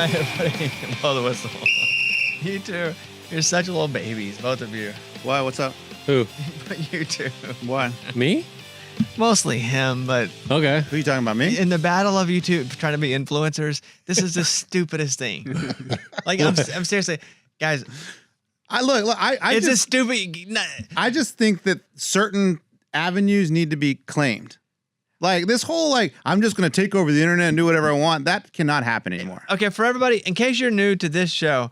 everybody. Blow the whistle. You two, you're such little babies, both of you. Why? What's up? Who? You two. Why? Me? Mostly him, but Okay. Who are you talking about? Me? in the battle of you two trying to be influencers, this is the stupidest thing. Like, I'm seriously, guys, I just think that certain avenues need to be claimed. Like this whole I'm just going to take over the internet and do whatever I want. That cannot happen anymore. Okay, for everybody, in case you're new to this show,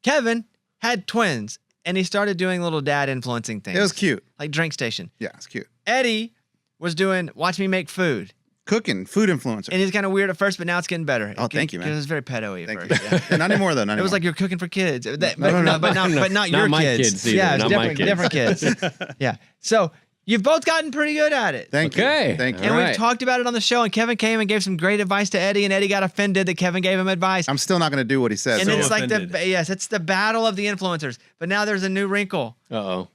Kevin had twins, and he started doing little dad influencing things. It was cute. Like Drink Station. Yeah, it's cute. Eddie was doing Watch Me Make Food. Cooking, food influencer. And he's kind of weird at first, but now it's getting better. Oh, thank you, man. It was very pedo-y at Thank first. you. Yeah, not anymore, though. Not It was like you're cooking for kids. But not your my kids. kids either. Yeah, it's Not my different kids. Yeah. So you've both gotten pretty good at it. Thank you. Okay. Thank you. And All we've right. talked about it on the show, and Kevin came and gave some great advice to Eddie, and Eddie got offended that Kevin gave him advice. I'm still not going to do what he says. And so it's like offended. it's the battle of the influencers. But now there's a new wrinkle. Uh-oh.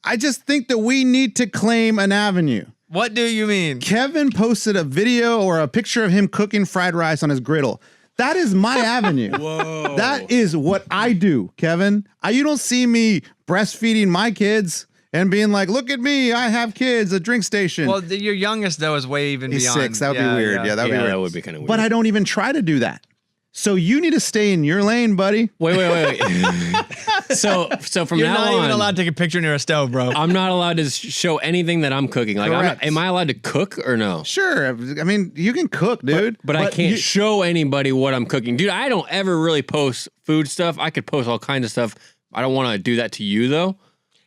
I just think that we need to claim an avenue. What do you mean? Kevin posted a video or a picture of him cooking fried rice on his griddle. That is my avenue. Whoa. That is what I do, Kevin. You don't see me breastfeeding my kids and being like, look at me, I have kids, a drink station. Well, your youngest, though, is way even He's beyond. 6. That would be weird. Yeah, that would be weird. That would be kind of weird. But I don't even try to do that. So you need to stay in your lane, buddy. Wait. So from You're now not on, even allowed to take a picture near a stove, bro. I'm not allowed to show anything that I'm cooking. Like, Correct. am I allowed to cook or no? Sure. I mean, you can cook, dude. But I can't show anybody what I'm cooking. Dude, I don't ever really post food stuff. I could post all kinds of stuff. I don't want to do that to you, though.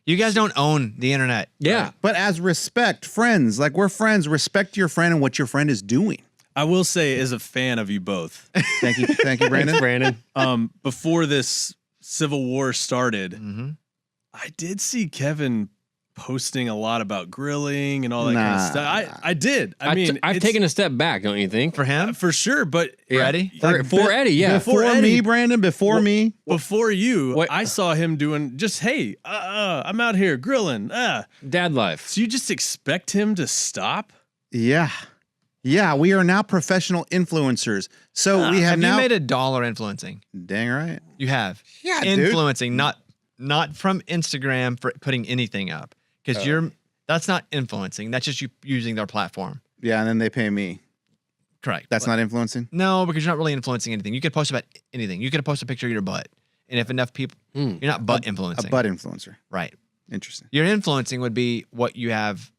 You guys don't own the internet. Yeah. But as respect, friends, like we're friends, respect your friend and what your friend is doing. I will say, as a fan of you both, Thank you, Brandon. Thanks, Brandon. before this Civil War started, Mm-hmm. I did see Kevin posting a lot about grilling and all that kind of stuff. I did. I mean, I've it's- taken a step back, don't you think? For him? for sure, but For Eddie? For Eddie, yeah. Before Eddie. me, Brandon, before me. before you, What- I saw him doing just, hey, I'm out here grilling. Dad life. So you just expect him to stop? Yeah. Yeah, we are now professional influencers. So we have Have now you made $1 influencing? dang right. You have. Yeah, dude. Influencing, not from Instagram for putting anything up. Because that's not influencing. That's just you using their platform. Yeah, and then they pay me. Correct. That's not influencing. No, because you're not really influencing anything. You could post about anything. You could post a picture of your butt. And if enough people, you're not butt influencing. A butt influencer. Right. Interesting. Your influencing would be what you have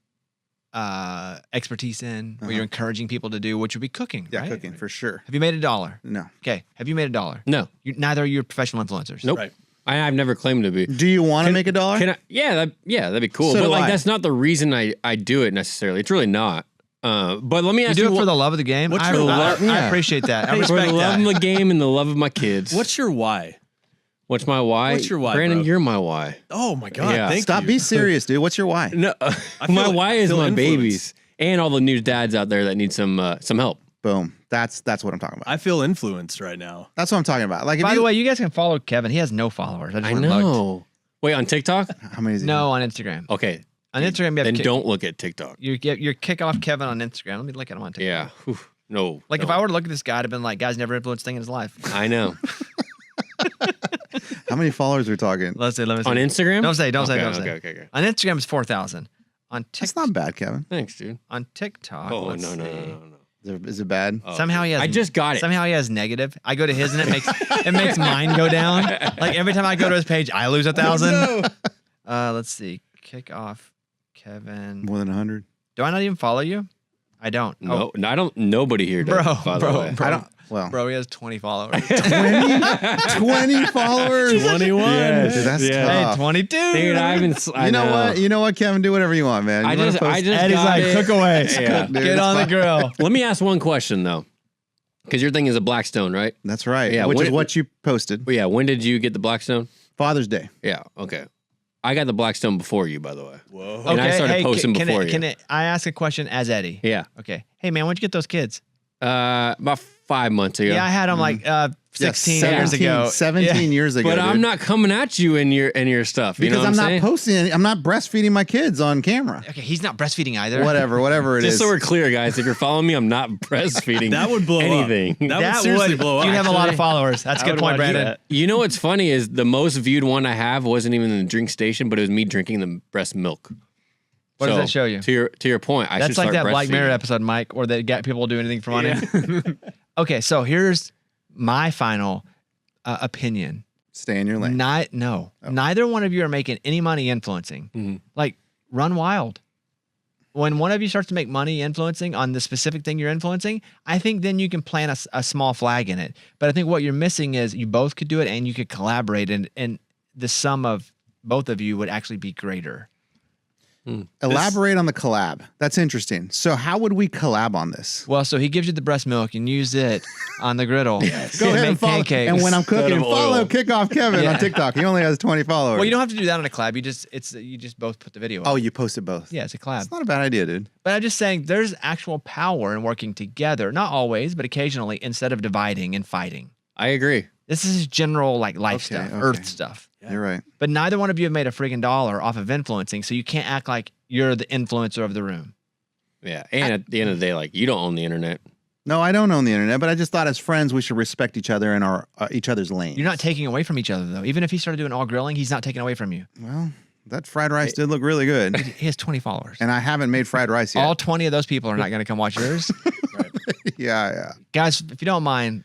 expertise in, what you're encouraging people to do, which would be cooking. Yeah, right? cooking for sure. Have you made $1? No. Okay. Have you made $1? No. Neither are you professional influencers. Nope. Right. I've never claimed to be. Do you want to make $1? Can I? Yeah, that'd be cool. So but do like, I. that's not the reason I do it necessarily. It's really not. But let me You ask do you, it for the love of the game. What's I, your I- love- I yeah. appreciate that. I for respect the love that. of the game and the love of my kids. What's your why? What's my why? What's your why, Brandon, bro? you're my why. Oh my God! Yeah. Thank Stop. you. Be serious, dude. What's your why? No, feel my like- why is feel my influence. babies and all the new dads out there that need some help. Boom. That's what I'm talking about. I feel influenced right now. That's what I'm talking about. Like, if By you, the way, you guys can follow Kevin. He has no followers. I just I went and looked. know. Wait, on TikTok? how many? Is he? No, on Instagram. Okay, On Instagram, you have then don't look at TikTok. You get your Kickoff Kevin on Instagram. Let me look at him on TikTok. Yeah. Whew. No. Like no. if I were to look at this guy, I'd have been like, guy's never influenced a thing in his life. I know. How many followers are we talking? Let me see. On Instagram? Don't say. Okay. On Instagram, it's 4,000. On That's not bad, Kevin. Thanks, dude. on TikTok. Oh, let's no. see. Is it bad? Oh, Somehow he has. I just got it. Somehow he has negative. I go to his and it makes mine go down. Like every time I go to his page, I lose 1,000. Let's see. Kickoff Kevin. More than 100. Do I not even follow you? I don't. No, I don't. Nobody here does. by the way. I don't. Well, Bro, he has 20 followers. 20 followers. 21. Dude, that's Hey, tough. 22. Dude, I haven't. I You know what? You know what, Kevin? Do whatever you want, man. You I wanna just post- Eddie's got like, it. cook away. Yeah. Dude, Get it's on the fine. grill. Let me ask one question though, because your thing is a Blackstone, right? That's right. Yeah, Which when is it- what you posted. Well, yeah. When did you get the Blackstone? Father's Day. Yeah. Okay. I got the Blackstone before you, by the way. Whoa. And I started hey, posting can before it, you. Can I ask a question as Eddie? Yeah. Okay. Hey, man, when'd you get those kids? About 5 months ago. Yeah, I had them like 16 years ago. 17 years ago. But dude. I'm not coming at you and your stuff. You because know what I'm not saying? posting. I'm not breastfeeding my kids on camera. Okay, he's not breastfeeding either. Whatever it is. Just so we're clear, guys, if you're following me, I'm not breastfeeding. That would blow anything. up. That would seriously blow up. You have a lot of actually. followers. That's a I good would point, watch Brandon. that. You know what's funny is the most viewed one I have wasn't even in the drink station, but it was me drinking the breast milk. What does that show you? To your point, I should That's like start that Black breastfeeding. Mirror episode, Mike, where they get people do anything for money. Okay, so here's my final opinion. Stay in your lane. Neither one of you are making any money influencing. Mm-hmm. Like, run wild. When one of you starts to make money influencing on the specific thing you're influencing, I think then you can plant a small flag in it. But I think what you're missing is you both could do it and you could collaborate, and the sum of both of you would actually be greater. Elaborate on the collab. That's interesting. So how would we collab on this? Well, so he gives you the breast milk and use it on the griddle. Go ahead and Make follow. pancakes. And when I'm cooking, of follow oil. Kickoff Kevin on TikTok. He only has 20 followers. Well, you don't have to do that on a collab. You just both put the video up. Oh, you posted both. Yeah, it's a collab. It's not a bad idea, dude. But I'm just saying there's actual power in working together. Not always, but occasionally, instead of dividing and fighting. I agree. This is general like life Okay, stuff, okay. earth stuff. You're right. But neither one of you have made a friggin' dollar off of influencing, so you can't act like you're the influencer of the room. Yeah, and at the end of the day, like you don't own the internet. No, I don't own the internet, but I just thought as friends we should respect each other in our each other's lanes. You're not taking away from each other, though. Even if he started doing all grilling, he's not taking away from you. Well, that fried rice did look really good, He has 20 followers. and I haven't made fried rice yet. All 20 of those people are not going to come watch yours. yeah. Guys, if you don't mind,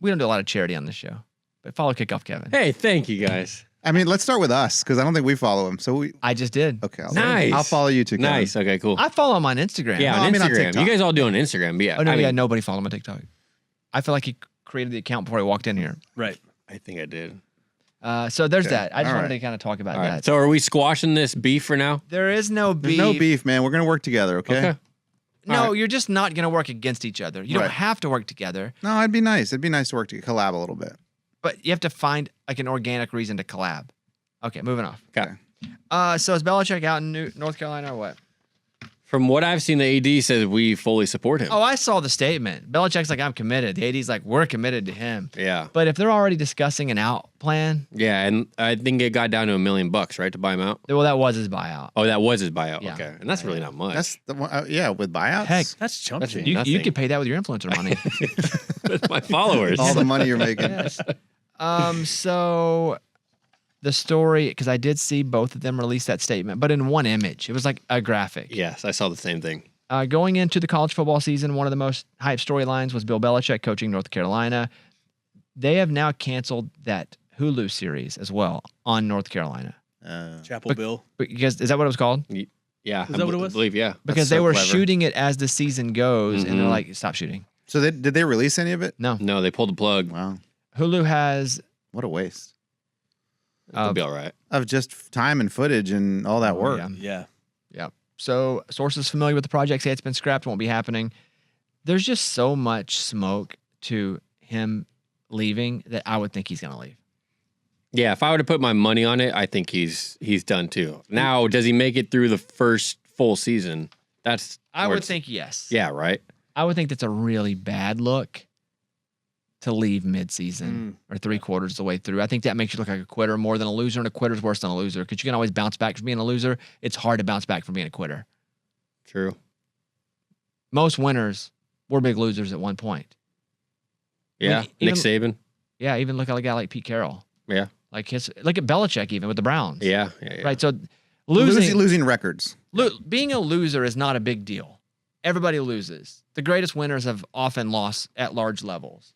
we don't do a lot of charity on this show, but follow Kickoff Kevin. Hey, thank you guys. I mean, let's start with us because I don't think we follow him. So we I just did. okay. Nice. I'll follow you too. Kevin. Nice. Okay, cool. I follow him on Instagram. Yeah, No, on I mean on Instagram. TikTok. You guys all do on Instagram, but yeah. Oh, no, I mean, nobody followed him on TikTok. I feel like he created the account before he walked in here. Right. I think I did. So there's Okay. that. I just All wanted right. to kind of talk about All right. that. So are we squashing this beef for now? There is no beef. There's no beef, man. We're gonna work together. Okay. No, All right. you're just not going to work against each other. You don't Right. have to work together, No, it'd be nice. It'd be nice to work to collab a little bit. but you have to find like an organic reason to collab. Okay, moving on. Okay. So is Belichick out in North Carolina or what? From what I've seen, the AD says we fully support him. Oh, I saw the statement. Belichick's like, I'm committed. The AD's like, we're committed to him. Yeah. But if they're already discussing an out plan, Yeah, and I think it got down to $1 million, right, to buy him out. well, that was his buyout. Oh, that was his buyout. Yeah. Okay, and that's really not much. That's the one. Yeah, with buyouts. Heck, That's chump That's change. you nothing. could pay that with your influencer money. With my followers. all the money you're making. Yes. So the story, because I did see both of them release that statement, but in one image. It was like a graphic. Yes, I saw the same thing. Going into the college football season, one of the most hyped storylines was Bill Belichick coaching North Carolina. They have now canceled that Hulu series as well on North Carolina. Chapel Bill. Because is that what it was called? Yeah. Is that what it was? I believe, yeah. Because so they were clever. shooting it as the season goes, and they're Mhm. like, stop shooting. So did they release any of it? No. No, they pulled the plug. Wow, Hulu has what a waste It'll be all right. of just time and footage and all that work. Yeah. Yeah. Yep. So sources familiar with the project say it's been scrapped, won't be happening. There's just so much smoke to him leaving that I would think he's going to leave. Yeah, if I were to put my money on it, I think he's done too. Now, does he make it through the first full season? That's I where would it's- think yes. Yeah, right. I would think that's a really bad look to leave mid-season or 3/4 of the way through. I think that makes you look like a quitter more than a loser, and a quitter's worse than a loser because you can always bounce back from being a loser. It's hard to bounce back from being a quitter. True. Most winners were big losers at one point. Yeah, even- Nick Saban. Yeah, even look at a guy like Pete Carroll. Yeah. Look at Belichick even with the Browns. Yeah. Right. So Losing records. being a loser is not a big deal. Everybody loses. The greatest winners have often lost at large levels.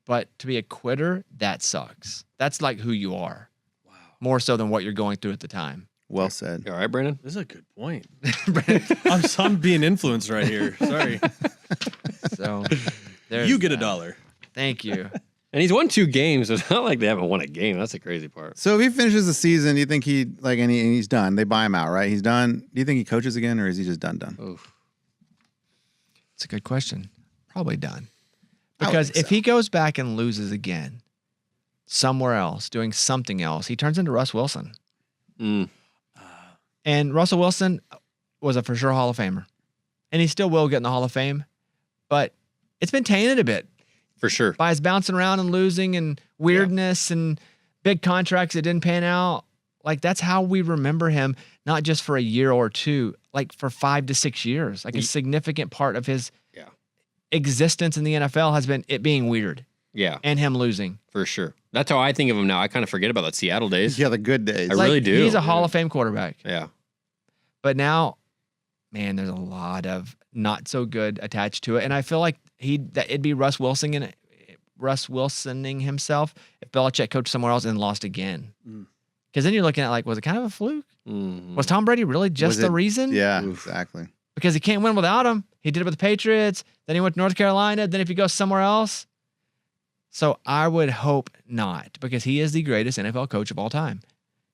But to be a quitter, that sucks. That's like who you are. Wow. More so than what you're going through at the time. Well said. You all right, Brandon? This is a good point. I'm being influenced right here. Sorry. So there's You get that. $1. Thank you. And he's won 2 games. So it's not like they haven't won a game. That's the crazy part. So if he finishes the season, do you think and he's done? They buy him out, right? He's done. Do you think he coaches again, or is he just done? Oof. It's a good question. Probably done. I would Because think if so. he goes back and loses again somewhere else, doing something else, he turns into Russ Wilson. Mm. And Russell Wilson was a for sure Hall of Famer. And he still will get in the Hall of Fame. But it's been tainted a bit. For sure. By his bouncing around and losing and weirdness and big contracts that didn't pan out. Like, that's how we remember him, not just for a year or two, like for 5 to 6 years. Like, a significant part of his existence in the NFL has been it being weird. Yeah. And him losing. For sure. That's how I think of him now. I kind of forget about the Seattle days. Yeah, the good days. I really do. He's a Hall of Fame quarterback. Yeah. But now, man, there's a lot of not so good attached to it. And I feel like it'd be Russ Wilsoning himself if Belichick coached somewhere else and lost again. Because then you're looking at, like, was it kind of a fluke? Was Tom Brady really just the reason? Yeah, exactly. Because he can't win without him. He did it with the Patriots. Then he went to North Carolina. Then if he goes somewhere else. So I would hope not, because he is the greatest NFL coach of all time.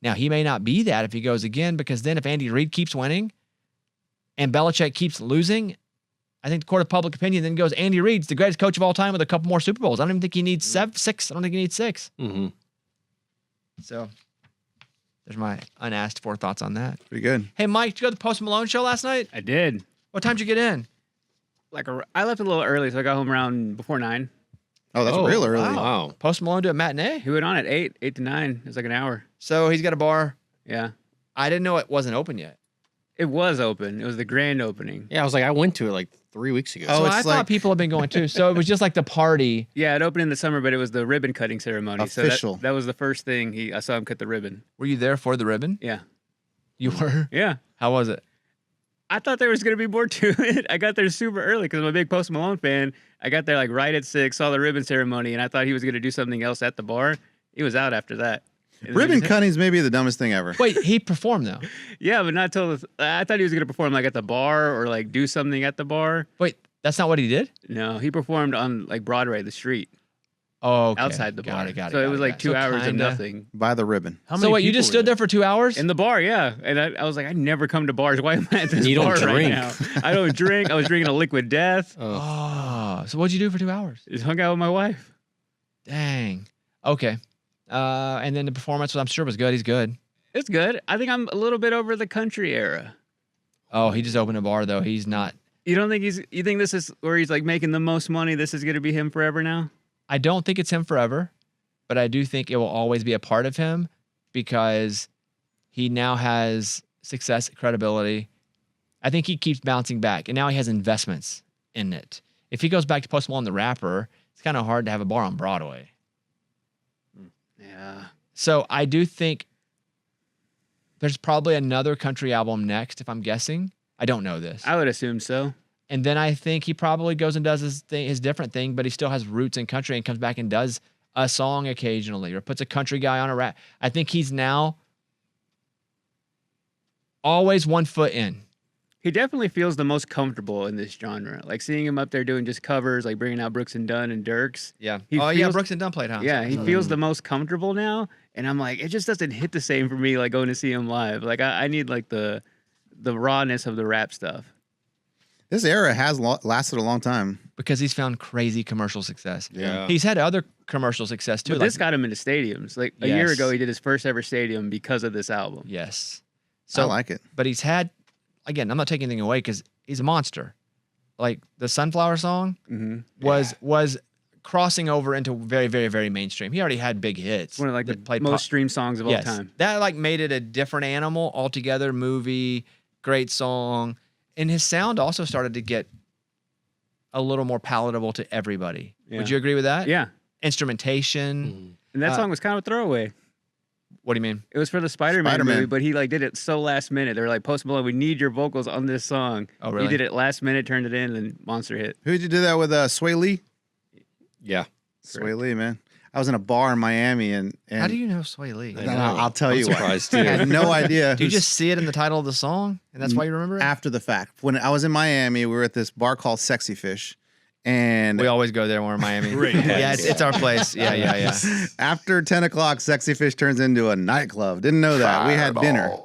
Now, he may not be that if he goes again, because then if Andy Reid keeps winning and Belichick keeps losing, I think the court of public opinion then goes, Andy Reid's the greatest coach of all time with a couple more Super Bowls. I don't even think he needs 6. I don't think he needs 6. So there's my unasked for thoughts on that. Pretty good. Hey, Mike, did you go to the Post Malone show last night? I did. What time did you get in? I left a little early, so I got home around before 9. Oh, that's real early. Wow. Post Malone do a matinee? He went on at 8 to 9. It was like an hour. So he's got a bar. Yeah. I didn't know it wasn't open yet. It was open. It was the grand opening. Yeah, I was like, I went to it like 3 weeks ago. Oh, So it's I like- thought people have been going too. So it was just like the party. Yeah, it opened in the summer, but it was the ribbon cutting ceremony. Official. So that was the first thing I saw him cut the ribbon. Were you there for the ribbon? Yeah. You were? Yeah. How was it? I thought there was going to be more to it. I got there super early because I'm a big Post Malone fan. I got there like right at 6, saw the ribbon ceremony, and I thought he was going to do something else at the bar. He was out after that. Ribbon cutting's maybe the dumbest thing ever. Wait, he performed though. Yeah, but not till I thought he was going to perform like at the bar or like do something at the bar. Wait, that's not what he did? No, he performed on like Broadway, the street, Oh, okay. outside the bar. Got it. So it was like 2 So hours of kinda- nothing. By the ribbon. How So many what, you people just were stood there for 2 hours? In the bar, yeah. And I was like, I never come to bars. Why am I at this You don't bar right drink. now? I don't drink. I was drinking a liquid death. Oh, so what'd you do for 2 hours? Just hung out with my wife. Dang. Okay. And then the performance, I'm sure was good. He's good. It's good. I think I'm a little bit over the country era. Oh, he just opened a bar though. He's not. You don't think you think this is where he's like making the most money? This is going to be him forever now? I don't think it's him forever, but I do think it will always be a part of him because he now has success, credibility. I think he keeps bouncing back, and now he has investments in it. If he goes back to Post Malone the rapper, it's kind of hard to have a bar on Broadway. Yeah. So I do think there's probably another country album next, if I'm guessing. I don't know this. I would assume so. And then I think he probably goes and does his different thing, but he still has roots in country and comes back and does a song occasionally or puts a country guy on a rap. I think he's now always 1 foot in. He definitely feels the most comfortable in this genre. Like seeing him up there doing just covers, like bringing out Brooks and Dunn and Dirks. Yeah. He yeah, feels- Brooks and Dunn played, huh? Yeah, he feels the most comfortable now. And I'm like, it just doesn't hit the same for me like going to see him live. Like I need like the rawness of the rap stuff. This era has lasted a long time. Because he's found crazy commercial success. Yeah. He's had other commercial success too. But this got him into stadiums. Like a year Yes. ago, he did his first ever stadium because of this album. Yes. I like it. But he's had, again, I'm not taking anything away because he's a monster. Like the Sunflower song was crossing over into very, very, very mainstream. He already had big hits. It's one of like the that played most streamed songs of all time. That like made it a different animal altogether. Movie, great song. And his sound also started to get a little more palatable to everybody. Yeah. Would you agree with that? Yeah. Instrumentation. And that song was kind of a throwaway. What do you mean? It was for the Spider-Man Spider-Man. movie, but he like did it so last minute. They were like, Post Malone, we need your vocals on this song. Oh, really? He did it last minute, turned it in, and monster hit. Who did you do that with? Sway Lee? Yeah. Sway Lee, man. I was in a bar in Miami and How do you know Sway Lee? I No, know. I'll tell I'm you what. surprised I too. had no idea. Do you who's- just see it in the title of the song, and that's why you remember it? after the fact? When I was in Miami, we were at this bar called Sexy Fish, and We always go there when we're in Miami. Great. Yeah, it's our place. Yeah. after 10 o'clock, Sexy Fish turns into a nightclub. Didn't know that. We had dinner,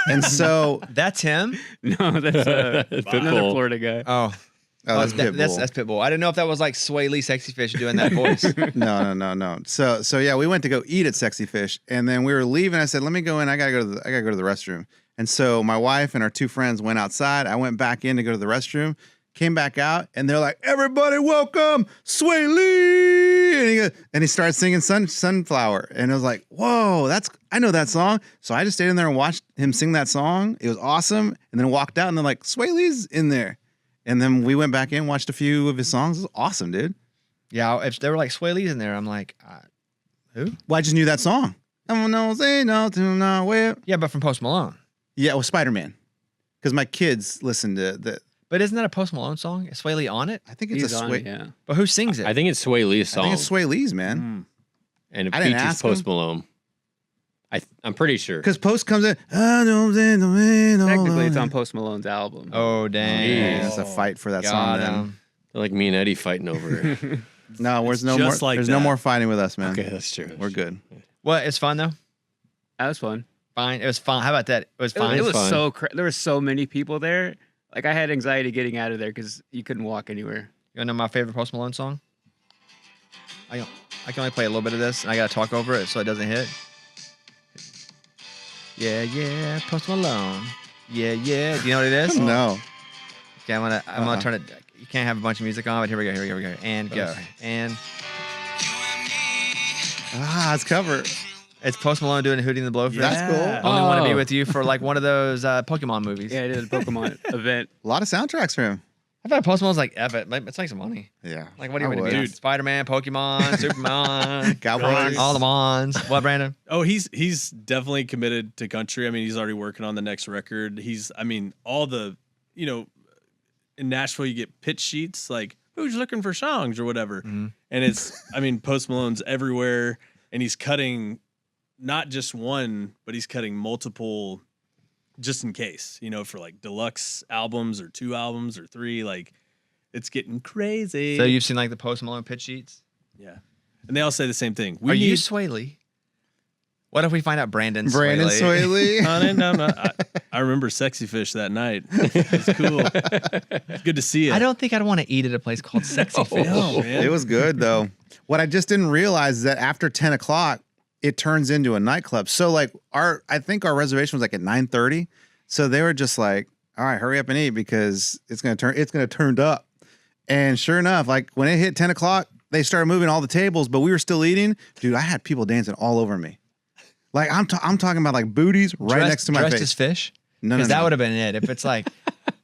and so That's him. No, that's another Pitbull. Florida guy. Oh, that's Pitbull. That's Pitbull. I didn't know if that was like Sway Lee, Sexy Fish doing that voice. No. So yeah, we went to go eat at Sexy Fish, and then we were leaving. I said, "Let me go in. I gotta go to the restroom." And so my wife and our 2 friends went outside. I went back in to go to the restroom. came back out, and they're like, everybody welcome Sway Lee. And he started singing Sunflower. And I was like, whoa, I know that song. So I just stayed in there and watched him sing that song. It was awesome. And then walked out, and they're like, Sway Lee's in there. And then we went back in, watched a few of his songs. It was awesome, dude. Yeah, if they were like Sway Lee's in there, I'm like, who? Well, I just knew that song. No, say no to nowhere. Yeah, but from Post Malone. Yeah, it was Spider-Man. Because my kids listen to the. But isn't that a Post Malone song? Is Sway Lee on it? I think it's He's a on Sway. it, yeah. But who sings it? I think it's Sway Lee's song. I think it's Sway Lee's, man. And it I didn't features ask Post him. Malone. I'm pretty sure. Because Post comes in. Technically, Technically, it's on Post Malone's album. Oh, dang. It's a fight for that Got song. Then. him. They're like me and Eddie fighting over it. No, there's no just more. like there's that. no more fighting with us, man. Okay, that's true. We're good. What? It's fun, though? That was fun. Fine. It was fun. How about that? It was fine. It was fine. so there were so many people there. Like I had anxiety getting out of there because you couldn't walk anywhere. You want to know my favorite Post Malone song? I can only play a little bit of this, and I got to talk over it so it doesn't hit. Yeah, yeah, Post Malone. Yeah, yeah. Do you know what it is? No. Okay, I'm gonna turn it. You can't have a bunch of music on, but here we go. And go. And It's cover. it's Post Malone doing Hootie and the Blowfish. That's cool. Only want to be Oh. with you for like one of those Pokemon movies. Yeah, I did a Pokemon event. A lot of soundtracks for him. I thought Post Malone's like, F it. Let's make some money. Yeah. Like, what do you want to I be? would. On? Spider-Man, Pokemon, Superman, Cowboys. all the Mons. What, Brandon? Oh, he's definitely committed to country. I mean, he's already working on the next record. All the, in Nashville you get pitch sheets like who's looking for songs or whatever, and it's Post Malone's everywhere, and he's cutting not just one, but he's cutting multiple, just in case, for like deluxe albums or 2 albums or 3. Like, it's getting crazy. So you've seen like the Post Malone pitch sheets? Yeah, and they all say the same thing. Are you Sway Lee? What if we find out Brandon's Brandon Sway Lee? Sway Lee. I remember Sexy Fish that night. It was cool. It's good to see it. I don't think I'd want to eat at a place called Sexy Fish. No, man. It was good though. What I just didn't realize is that after 10 o'clock, it turns into a nightclub. So like I think our reservation was like at 9:30. So they were just like, all right, hurry up and eat because it's gonna turn up. And sure enough, like when it hit 10 o'clock, they started moving all the tables, but we were still eating. Dude, I had people dancing all over me. Like I'm talking about like booties right next to my dressed face. as fish? No, Because that would have been it. If it's like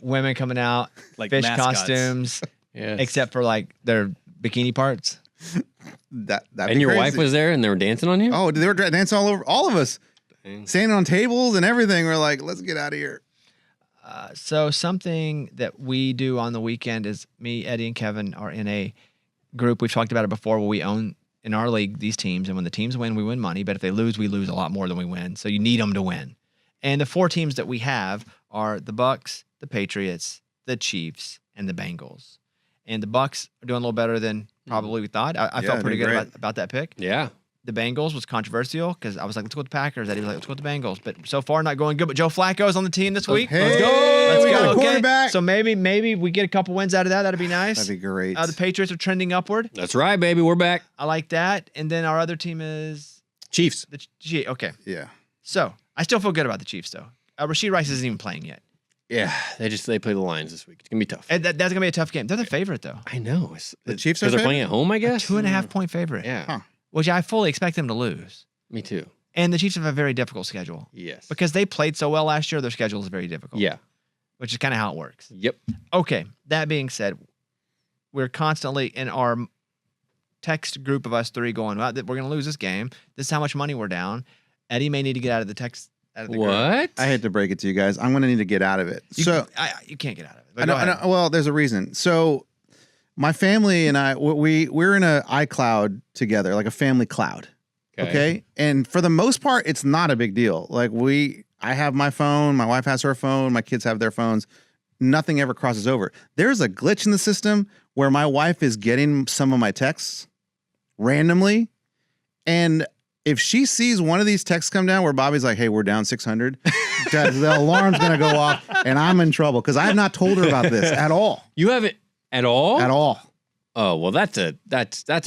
women coming out, Like fish mascots. costumes, Yes. except for like their bikini parts. That'd And be your crazy. wife was there and they were dancing on you? Oh, they were dancing all over all of us. Dang. Standing on tables and everything. We're like, let's get out of here. So something that we do on the weekend is me, Eddie, and Kevin are in a group. We've talked about it before where we own in our league these teams. And when the teams win, we win money. But if they lose, we lose a lot more than we win. So you need them to win. And the 4 teams that we have are the Bucks, the Patriots, the Chiefs, and the Bengals. And the Bucks are doing a little better than probably we thought. I Yeah, felt pretty doing good great. about that pick. Yeah. The Bengals was controversial because I was like, let's go with the Packers. Eddie was like, let's go with the Bengals. But so far, not going good. But Joe Flacco's on the team this week. Hey, Let's go. we got a quarterback. So maybe we get a couple wins out of that. That'd be nice. That'd be great. The Patriots are trending upward. That's right, baby. We're back. I like that. And then our other team is Chiefs. the Chiefs. Okay. Yeah. So I still feel good about the Chiefs, though. Rasheed Rice isn't even playing yet. Yeah. They play the Lions this week. It's going to be tough. And that's going to be a tough game. They're the favorite, though. I know. The Chiefs are Because they're favorite? playing at home, I guess? 2.5 point favorite. Yeah. Huh. Which I fully expect them to lose. Me too. And the Chiefs have a very difficult schedule. Yes. Because they played so well last year, their schedule is very difficult. Yeah. Which is kind of how it works. Yep. Okay, that being said, we're constantly in our text group of us 3 going, well, we're going to lose this game. This is how much money we're down. Eddie may need to get out of the text. Out of the group. What? I hate to break it to you guys. I'm going to need to get out of it. You, So you can't get out of it. But I know, go ahead. well, there's a reason. So my family and I, we're in a iCloud together, like a family cloud. Okay. And for the most part, it's not a big deal. Like I have my phone, my wife has her phone, my kids have their phones. Nothing ever crosses over. There's a glitch in the system where my wife is getting some of my texts randomly. And if she sees one of these texts come down where Bobby's like, hey, we're down 600, the alarm's going to go off and I'm in trouble because I have not told her about this at all. You haven't at all? At all. Oh, well, that's a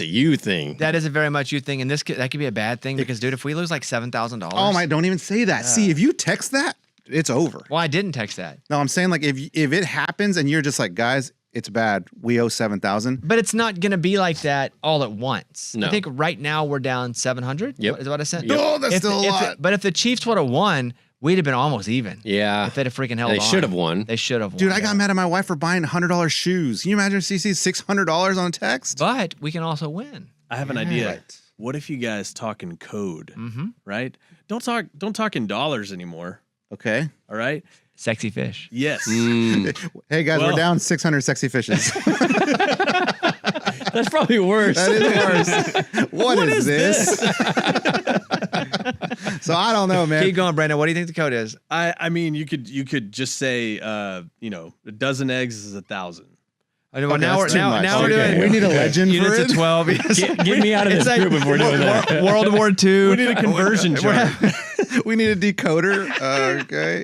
you thing. That is a very much you thing. And that could be a bad thing because, dude, if we lose like $7,000. Oh my, don't even say that. See, if you text that, it's over. Well, I didn't text that. No, I'm saying like if it happens and you're just like, guys, it's bad. We owe 7,000. But it's not going to be like that all at once. No. I think right now we're down 700. Yep. Is what I said. Yep. Oh, that's still a lot. But if the Chiefs would have won, we'd have been almost even. Yeah. If they'd have freaking held on. They should have won. They should have won. Dude, I got mad at my wife for buying $100 shoes. Can you imagine if she sees $600 on a text? But we can also win. I have an idea. What if you guys talk in code? Right? Don't talk in dollars anymore. Okay. All right. Sexy fish. Yes. Hey, guys, we're down 600 sexy fishes. That's probably worse. That is worse. What is this? So I don't know, man. Keep going, Brandon. What do you think the code is? I mean, you could just say, a dozen eggs is 1,000. Well, Okay, now that's too much. we're Okay. doing. We need a legend for Units it. of 12. Yes. Get me out of this It's group if we're doing that. World War II. We need a conversion chart. We need a decoder. Okay.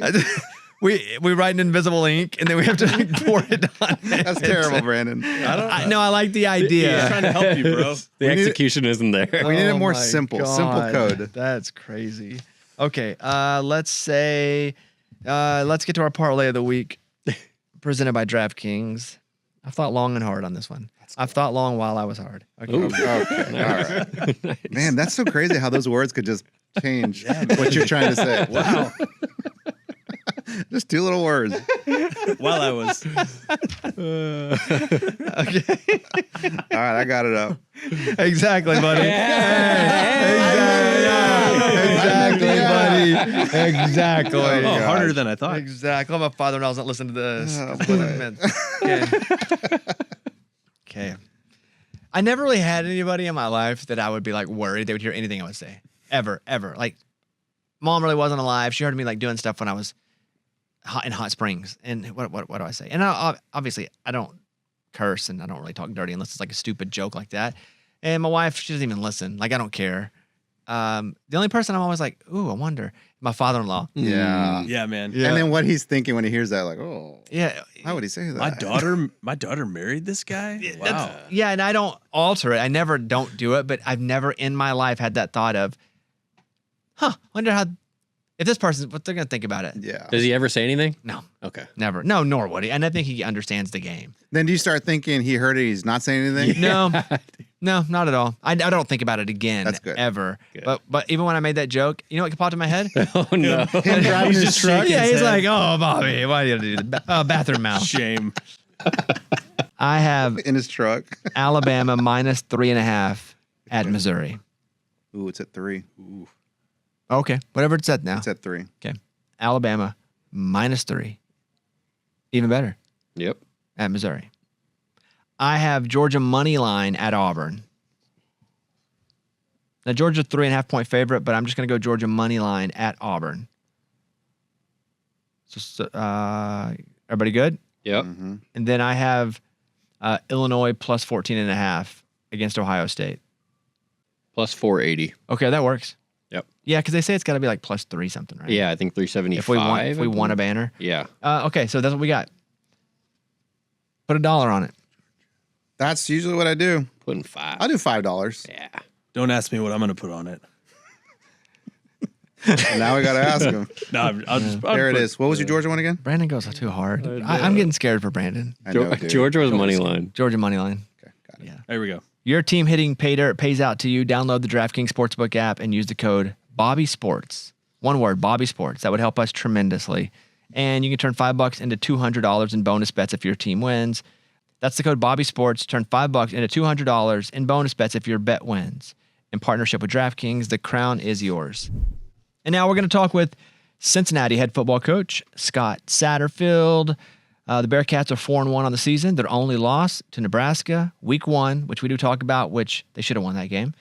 We write in invisible ink and then we have to pour it on. That's terrible, Brandon. No, I like the idea. He's trying to help you, bro. The execution isn't there. We need it more my simple. God. Simple code. That's crazy. Okay, let's get to our parlay of the week, presented by DraftKings. I thought long and hard on this one. I've thought long while I was hard. Okay. Ooh. Okay. All right. Man, that's so crazy how those words could just change what you're trying to say. Wow. Just two little words. While I was. Okay. All right, I got it up. Exactly, buddy. Exactly, buddy. Exactly. Oh, harder than I thought. Exactly. My father-in-law doesn't listen to this. Oh, Okay. I never really had anybody in my life that I would be like worried they would hear anything I would say. Ever. Like, mom really wasn't alive. She heard me like doing stuff when I was in Hot Springs. And what do I say? And obviously, I don't curse and I don't really talk dirty unless it's like a stupid joke like that. And my wife, she doesn't even listen. Like, I don't care. The only person I'm always like, ooh, I wonder. My father-in-law. Yeah. Yeah, man. Yeah. And then what he's thinking when he hears that, like, oh, Yeah. how would he say that? My daughter married this guy? Wow. Yeah, and I don't alter it. I never don't do it, but I've never in my life had that thought of, wonder how, if this person, what they're going to think about it. Yeah. Does he ever say anything? No, Okay. never. No, nor would he. And I think he understands the game. Then do you start thinking he heard it, he's not saying anything? No, not at all. I don't think about it again. That's good. Ever. Good. But even when I made that joke, you know what popped in my head? Oh, no. Him driving He's his just truck. shaking Yeah, his he's head. like, oh, Bobby, why do you do that? Bathroom mouth. Shame. I have In his truck. Alabama minus 3.5 at Missouri. Ooh, it's at 3. Okay, whatever it's at now. It's at 3. Okay, Alabama minus 3. Even better Yep. at Missouri. I have Georgia money line at Auburn. Now Georgia's 3.5 point favorite, but I'm just going to go Georgia money line at Auburn. So, everybody good? Yep. Mm-hmm. And then I have Illinois plus 14.5 against Ohio State. Plus 480. Okay, that works. Yep. Yeah, because they say it's got to be like plus 3 something, right? Yeah, I think 375. If we want a banner. Yeah. Okay, so that's what we got. Put $1 on it. That's usually what I do. Putting 5. I'll do $5. Yeah. Don't ask me what I'm going to put on it. Now we got to ask him. No, I'll just. There it is. What was your Georgia one again? Brandon goes too hard. I'm getting scared for Brandon. I know, dude. Georgia was money line. Georgia money line. Okay, got it. Yeah. There we go. Your team hitting pay dirt pays out to you. Download the DraftKings Sportsbook app and use the code Bobby Sports. One word, Bobby Sports. That would help us tremendously. And you can turn $5 into $200 in bonus bets if your team wins. That's the code Bobby Sports. Turn $5 into $200 in bonus bets if your bet wins. In partnership with DraftKings, the crown is yours. And now we're going to talk with Cincinnati head football coach Scott Satterfield. The Bearcats are 4-1 on the season. Their only loss to Nebraska, week 1, which we do talk about, which they should have won that game.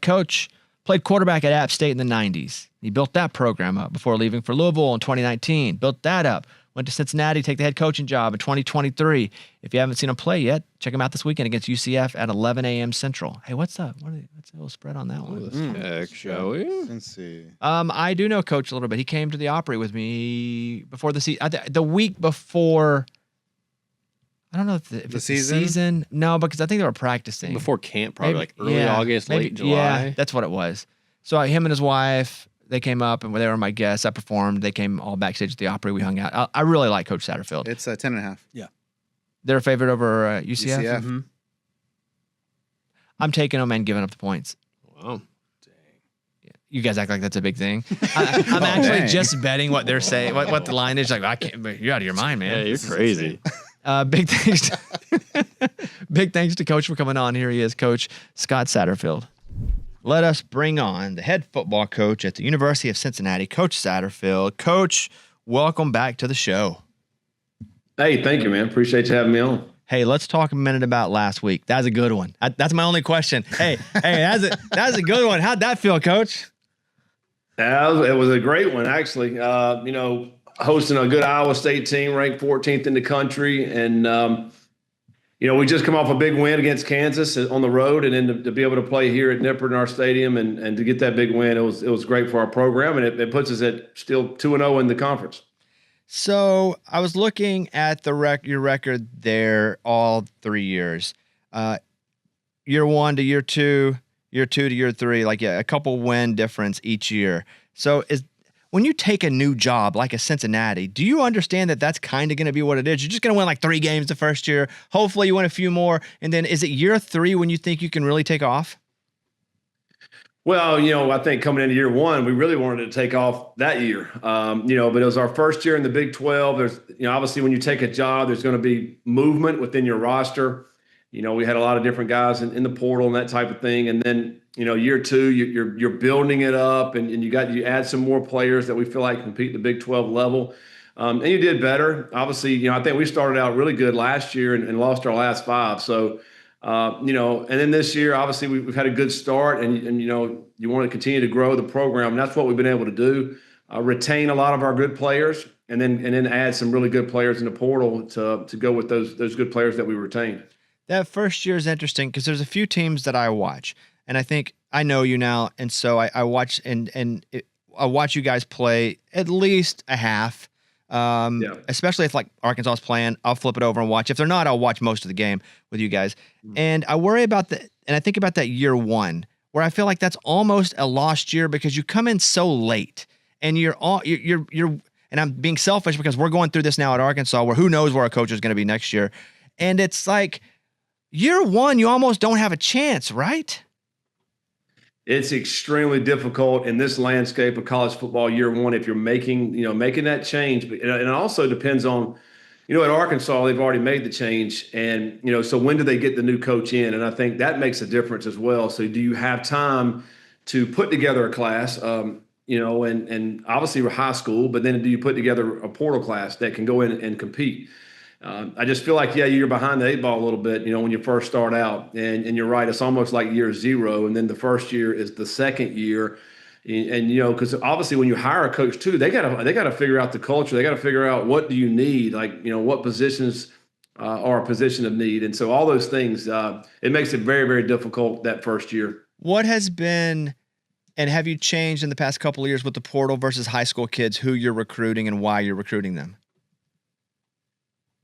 Coach played quarterback at App State in the 90s. He built that program up before leaving for Louisville in 2019. Built that up. Went to Cincinnati to take the head coaching job in 2023. If you haven't seen him play yet, check him out this weekend against UCF at 11 a.m. Central. Hey, what's up? What's the little spread on that one? Heck, shall we? Let's see. I do know Coach a little bit. He came to the Opry with me before the season. The week before. I don't know if it's the season. No, because I think they were practicing. Before camp, probably Maybe- like early yeah, August, maybe- late July. Yeah, that's what it was. So him and his wife, they came up and they were my guests. I performed. They came all backstage at the Opry. We hung out. I really like Coach Satterfield. It's 10.5. They're a favorite over UCF? UCF. Mm-hmm. I'm taking them and giving up the points. Wow. You guys act like that's a big thing. I'm actually dang. just betting what they're saying, what the line is. Like, I can't, but you're out of your mind, man. Yeah, you're crazy. Big thanks, big thanks to Coach for coming on. Here he is, Coach Scott Satterfield. Let us bring on the head football coach at the University of Cincinnati, Coach Satterfield. Coach, welcome back to the show. Hey, thank you, man. Appreciate you having me on. Hey, let's talk a minute about last week. That was a good one. That's my only question. Hey, that was a good one. How'd that feel, Coach? It was a great one, actually. Hosting a good Iowa State team, ranked 14th in the country, and we just come off a big win against Kansas on the road, and then to be able to play here at Nippert in our stadium and to get that big win, it was great for our program, and it puts us at still 2-0 in the conference. So I was looking at your record there all 3 years, year 1 to year 2, year 2 to year 3, a couple win difference each year. So when you take a new job like a Cincinnati, do you understand that that's kind of going to be what it is? You're just going to win like 3 games the first year. Hopefully you win a few more. And then is it year 3 when you think you can really take off? Well, I think coming into year 1, we really wanted to take off that year. But it was our first year in the Big 12. There's, obviously when you take a job, there's going to be movement within your roster. We had a lot of different guys in the portal and that type of thing. And then, year 2, you're building it up and you add some more players that we feel like compete at the Big 12 level. And you did better. Obviously, I think we started out really good last year and lost our last 5. So, and then this year, obviously we've had a good start and you want to continue to grow the program. And that's what we've been able to do, retain a lot of our good players and then add some really good players in the portal to go with those good players that we retained. That first year is interesting because there's a few teams that I watch, and I think I know you now, and so I watch I watch you guys play at least a half. Especially if like Arkansas is playing, I'll flip it over and watch. If they're not, I'll watch most of the game with you guys. And I worry about and I think about that year 1 where I feel like that's almost a lost year because you come in so late and you're and I'm being selfish because we're going through this now at Arkansas where who knows where our coach is going to be next year. And it's like year 1, you almost don't have a chance, right? It's extremely difficult in this landscape of college football year 1 if you're making that change. But it also depends on, at Arkansas, they've already made the change. And, so when do they get the new coach in? And I think that makes a difference as well. So do you have time to put together a class, and obviously we're high school, but then do you put together a portal class that can go in and compete? I just feel like, you're behind the 8 ball a little bit, when you first start out. And you're right, it's almost like year 0. And then the first year is the second year. And because obviously when you hire a coach too, they gotta figure out the culture. They got to figure out what do you need, what positions are a position of need. And so all those things, it makes it very, very difficult that first year. What has been, and have you changed in the past couple of years with the portal versus high school kids, who you're recruiting and why you're recruiting them?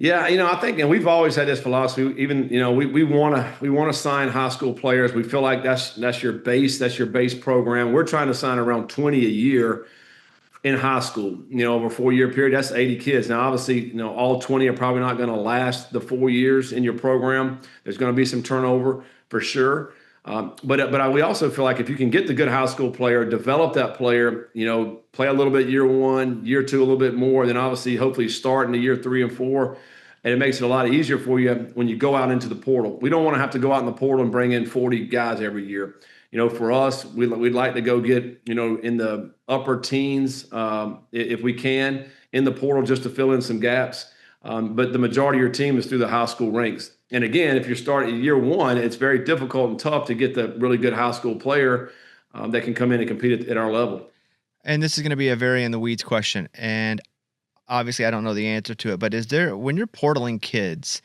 Yeah, I think, and we've always had this philosophy. Even we want to sign high school players. We feel like that's your base program. We're trying to sign around 20 a year in high school. Over a 4-year period, that's 80 kids. Now, obviously, all 20 are probably not going to last the 4 years in your program. There's going to be some turnover for sure. But we also feel like if you can get the good high school player, develop that player, play a little bit year 1, year 2 a little bit more, then obviously hopefully start in the year 3 and 4. And it makes it a lot easier for you when you go out into the portal. We don't want to have to go out in the portal and bring in 40 guys every year. For us, we'd like to go get, in the upper teens, if we can, in the portal just to fill in some gaps. But the majority of your team is through the high school ranks. And again, if you're starting year 1, it's very difficult and tough to get the really good high school player that can come in and compete at our level. And this is going to be a very in the weeds question. And obviously I don't know the answer to it, but when you're portaling kids,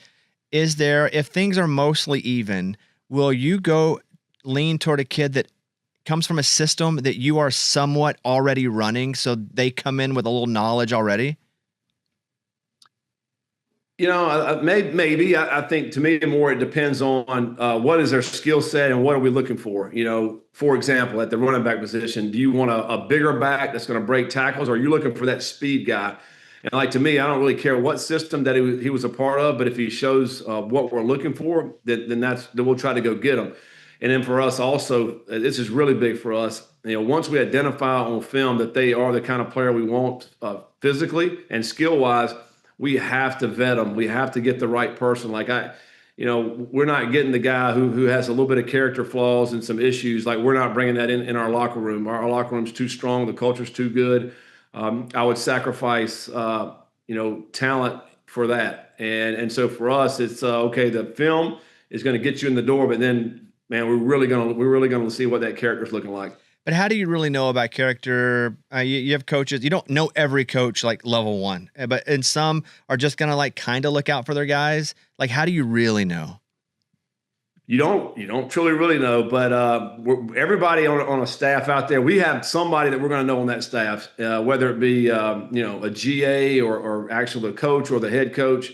if things are mostly even, will you go lean toward a kid that comes from a system that you are somewhat already running so they come in with a little knowledge already? Maybe. I think to me more it depends on what is their skill set and what are we looking for. For example, at the running back position, do you want a bigger back that's going to break tackles, or are you looking for that speed guy? And like, to me, I don't really care what system that he was a part of, but if he shows what we're looking for, then we'll try to go get him. And then for us also, this is really big for us. Once we identify on film that they are the kind of player we want physically and skill wise, we have to vet them. We have to get the right person. Like we're not getting the guy who has a little bit of character flaws and some issues. Like, we're not bringing that in our locker room. Our locker room's too strong. The culture's too good. I would sacrifice, talent for that. And so for us, it's okay. The film is going to get you in the door, but then, man, we're really going to see what that character's looking like. But how do you really know about character? You have coaches. You don't know every coach like level one, and some are just going to like kind of look out for their guys. Like, how do you really know? You don't truly really know, but everybody on a staff out there, we have somebody that we're going to know on that staff, whether it be a GA or actually the coach or the head coach,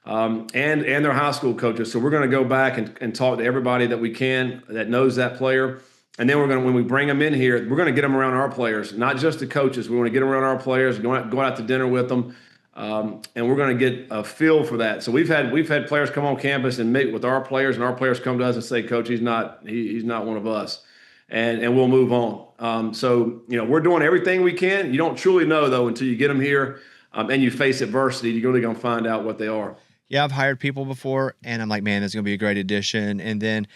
and their high school coaches. So we're going to go back and talk to everybody that we can that knows that player. And then when we bring them in here, we're going to get them around our players, not just the coaches. We want to get them around our players, go out to dinner with them, and we're going to get a feel for that. So we've had players come on campus and meet with our players, and our players come to us and say, "Coach, he's not one of us," and we'll move on. So we're doing everything we can. You don't truly know though until you get them here, and you face adversity. You're really going to find out what they are. Yeah, I've hired people before, and I'm like, man, this is going to be a great addition, and then.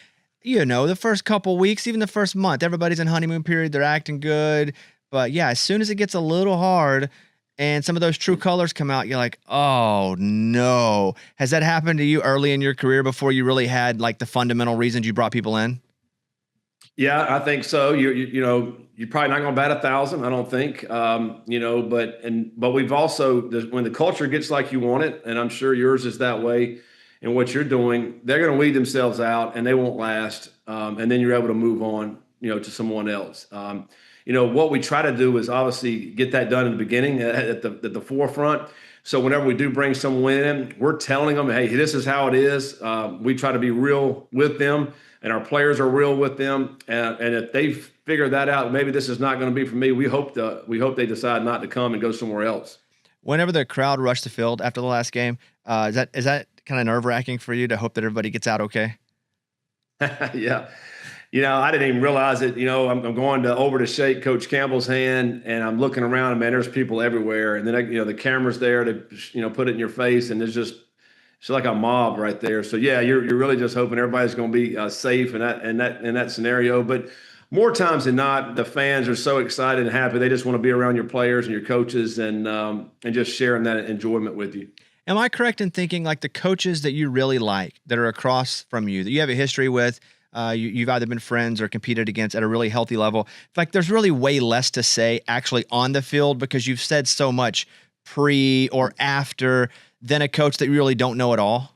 The first couple weeks, even the first month, everybody's in honeymoon period. They're acting good. But yeah, as soon as it gets a little hard and some of those true colors come out, you're like, oh no. Has that happened to you early in your career before you really had like the fundamental reasons you brought people in? Yeah, I think so. You're probably not going to bat 1,000, I don't think. But we've also, when the culture gets like you want it, and I'm sure yours is that way, and what you're doing, they're going to weed themselves out and they won't last. And then you're able to move on, to someone else. What we try to do is obviously get that done in the beginning at the forefront. So whenever we do bring someone in, we're telling them, hey, this is how it is. We try to be real with them, and our players are real with them. And if they figure that out, maybe this is not going to be for me. We hope they decide not to come and go somewhere else. Whenever the crowd rushed the field after the last game, is that kind of nerve-wracking for you to hope that everybody gets out okay? Yeah. I didn't even realize it. I'm going over to shake Coach Campbell's hand, and I'm looking around, and man, there's people everywhere. And then, the camera's there to, put it in your face, and it's like a mob right there. So yeah, you're really just hoping everybody's going to be safe in that scenario. But more times than not, the fans are so excited and happy. They just want to be around your players and your coaches and just sharing that enjoyment with you. Am I correct in thinking like the coaches that you really like that are across from you, that you have a history with, you've either been friends or competed against at a really healthy level, like there's really way less to say actually on the field because you've said so much pre or after than a coach that you really don't know at all?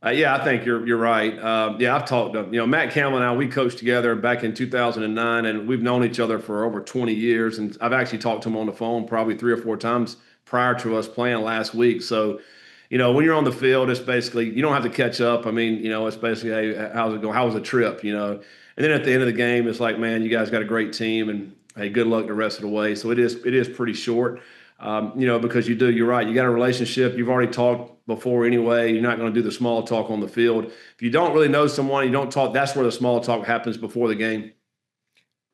Yeah, I think you're right. I've talked to Matt Campbell and I. We coached together back in 2009, and we've known each other for over 20 years. And I've actually talked to him on the phone probably 3 or 4 times prior to us playing last week. So, when you're on the field, it's basically you don't have to catch up. I mean, it's basically, hey, how's it going? How was the trip? And then at the end of the game, it's like, man, you guys got a great team, and hey, good luck the rest of the way. So it is pretty short. Because you're right. You got a relationship. You've already talked before anyway. You're not going to do the small talk on the field. If you don't really know someone, you don't talk. That's where the small talk happens before the game.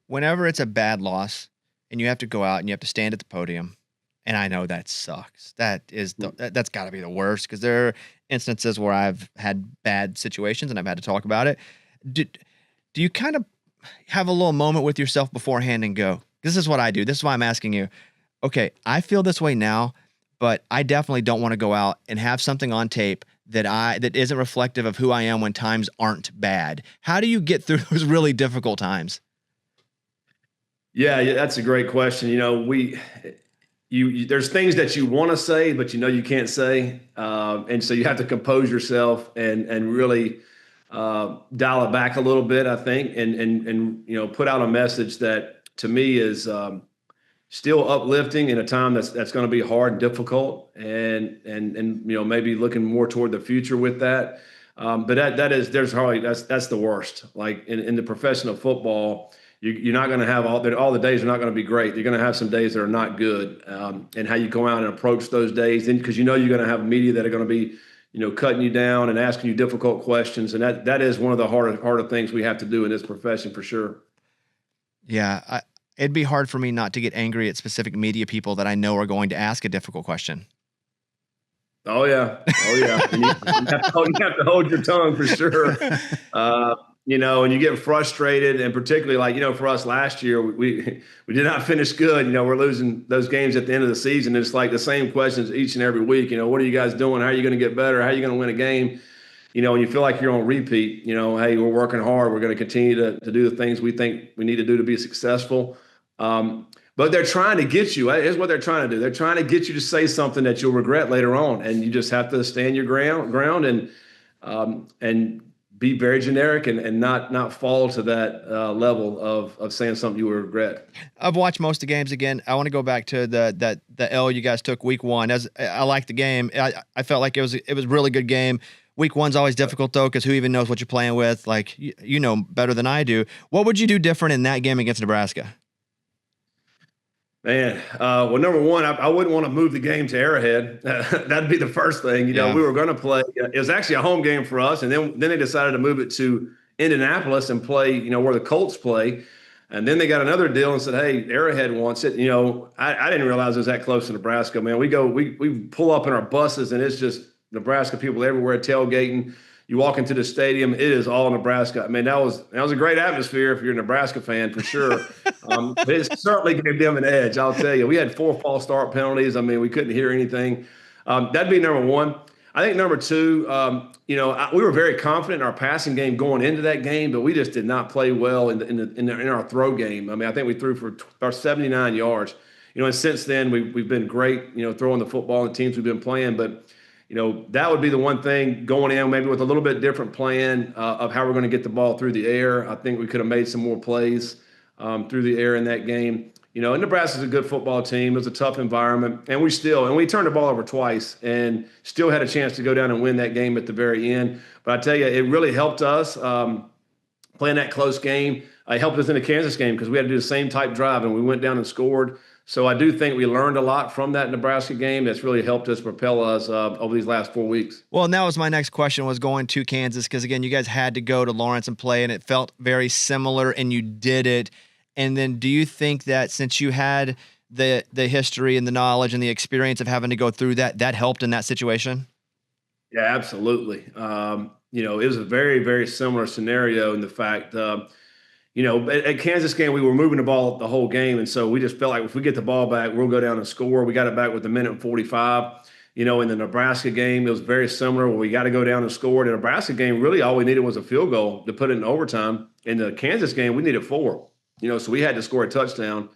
Whenever it's a bad loss and you have to go out and you have to stand at the podium, and I know that sucks. That's got to be the worst because there are instances where I've had bad situations and I've had to talk about it. Do you kind of have a little moment with yourself beforehand and go, this is what I do. This is why I'm asking you. Okay, I feel this way now, but I definitely don't want to go out and have something on tape that isn't reflective of who I am when times aren't bad. How do you get through those really difficult times? Yeah, that's a great question. There's things that you want to say, but you can't say, and so you have to compose yourself and really dial it back a little bit, I think, and put out a message that to me is still uplifting in a time that's going to be hard and difficult, and maybe looking more toward the future with that. But that's the worst. Like in the professional football, you're not going to have all the days are not going to be great. You're going to have some days that are not good, and how you go out and approach those days. Then because you're going to have media that are going to be cutting you down and asking you difficult questions, and that is one of the harder things we have to do in this profession for sure. Yeah, it'd be hard for me not to get angry at specific media people that I know are going to ask a difficult question. Oh yeah. And you have to hold your tongue for sure. And you get frustrated, and particularly like, for us last year, we did not finish good. We're losing those games at the end of the season. It's like the same questions each and every week. What are you guys doing? How are you going to get better? How are you going to win a game? And you feel like you're on repeat, hey, we're working hard. We're going to continue to do the things we think we need to do to be successful. But they're trying to get you. Here's what they're trying to do. They're trying to get you to say something that you'll regret later on. And you just have to stand your ground and be very generic and not fall to that level of saying something you will regret. I've watched most of the games again. I want to go back to the L you guys took week 1. As I liked the game. I felt like it was a really good game. Week 1's always difficult though, because who even knows what you're playing with? Like you know better than I do. What would you do different in that game against Nebraska? Man, well, number one, I wouldn't want to move the game to Arrowhead. That'd be the first thing. We were going to play. It was actually a home game for us, and then they decided to move it to Indianapolis and play, where the Colts play. And then they got another deal and said, "Hey, Arrowhead wants it." I didn't realize it was that close to Nebraska. Man, we pull up in our buses, and it's just Nebraska people everywhere tailgating. You walk into the stadium, it is all Nebraska. I mean, that was a great atmosphere if you're a Nebraska fan for sure. But it certainly gave them an edge, I'll tell you. We had 4 false start penalties. I mean, we couldn't hear anything. That'd be number one. I think number two, we were very confident in our passing game going into that game, but we just did not play well in our throw game. I mean, I think we threw for our 79 yards. And since then we've been great, throwing the football and the teams we've been playing, but. That would be the one thing going in maybe with a little bit different plan of how we're going to get the ball through the air. I think we could have made some more plays through the air in that game. And Nebraska's a good football team. It was a tough environment. And we turned the ball over twice and still had a chance to go down and win that game at the very end. But I tell you, it really helped us playing that close game. It helped us in the Kansas game because we had to do the same type drive, and we went down and scored. So I do think we learned a lot from that Nebraska game that's really helped us propel us over these last 4 weeks. Well, and that was my next question, was going to Kansas, because, again, you guys had to go to Lawrence and play, and it felt very similar, and you did it. And then do you think that since you had the history and the knowledge and the experience of having to go through that helped in that situation? Yeah, absolutely. It was a very, very similar scenario in the fact at Kansas game, we were moving the ball the whole game. And so we just felt like if we get the ball back, we'll go down and score. We got it back with 1:45. In the Nebraska game, it was very similar where we got to go down and score. In the Nebraska game, really all we needed was a field goal to put it in overtime. In the Kansas game, we needed 4, so we had to score a touchdown.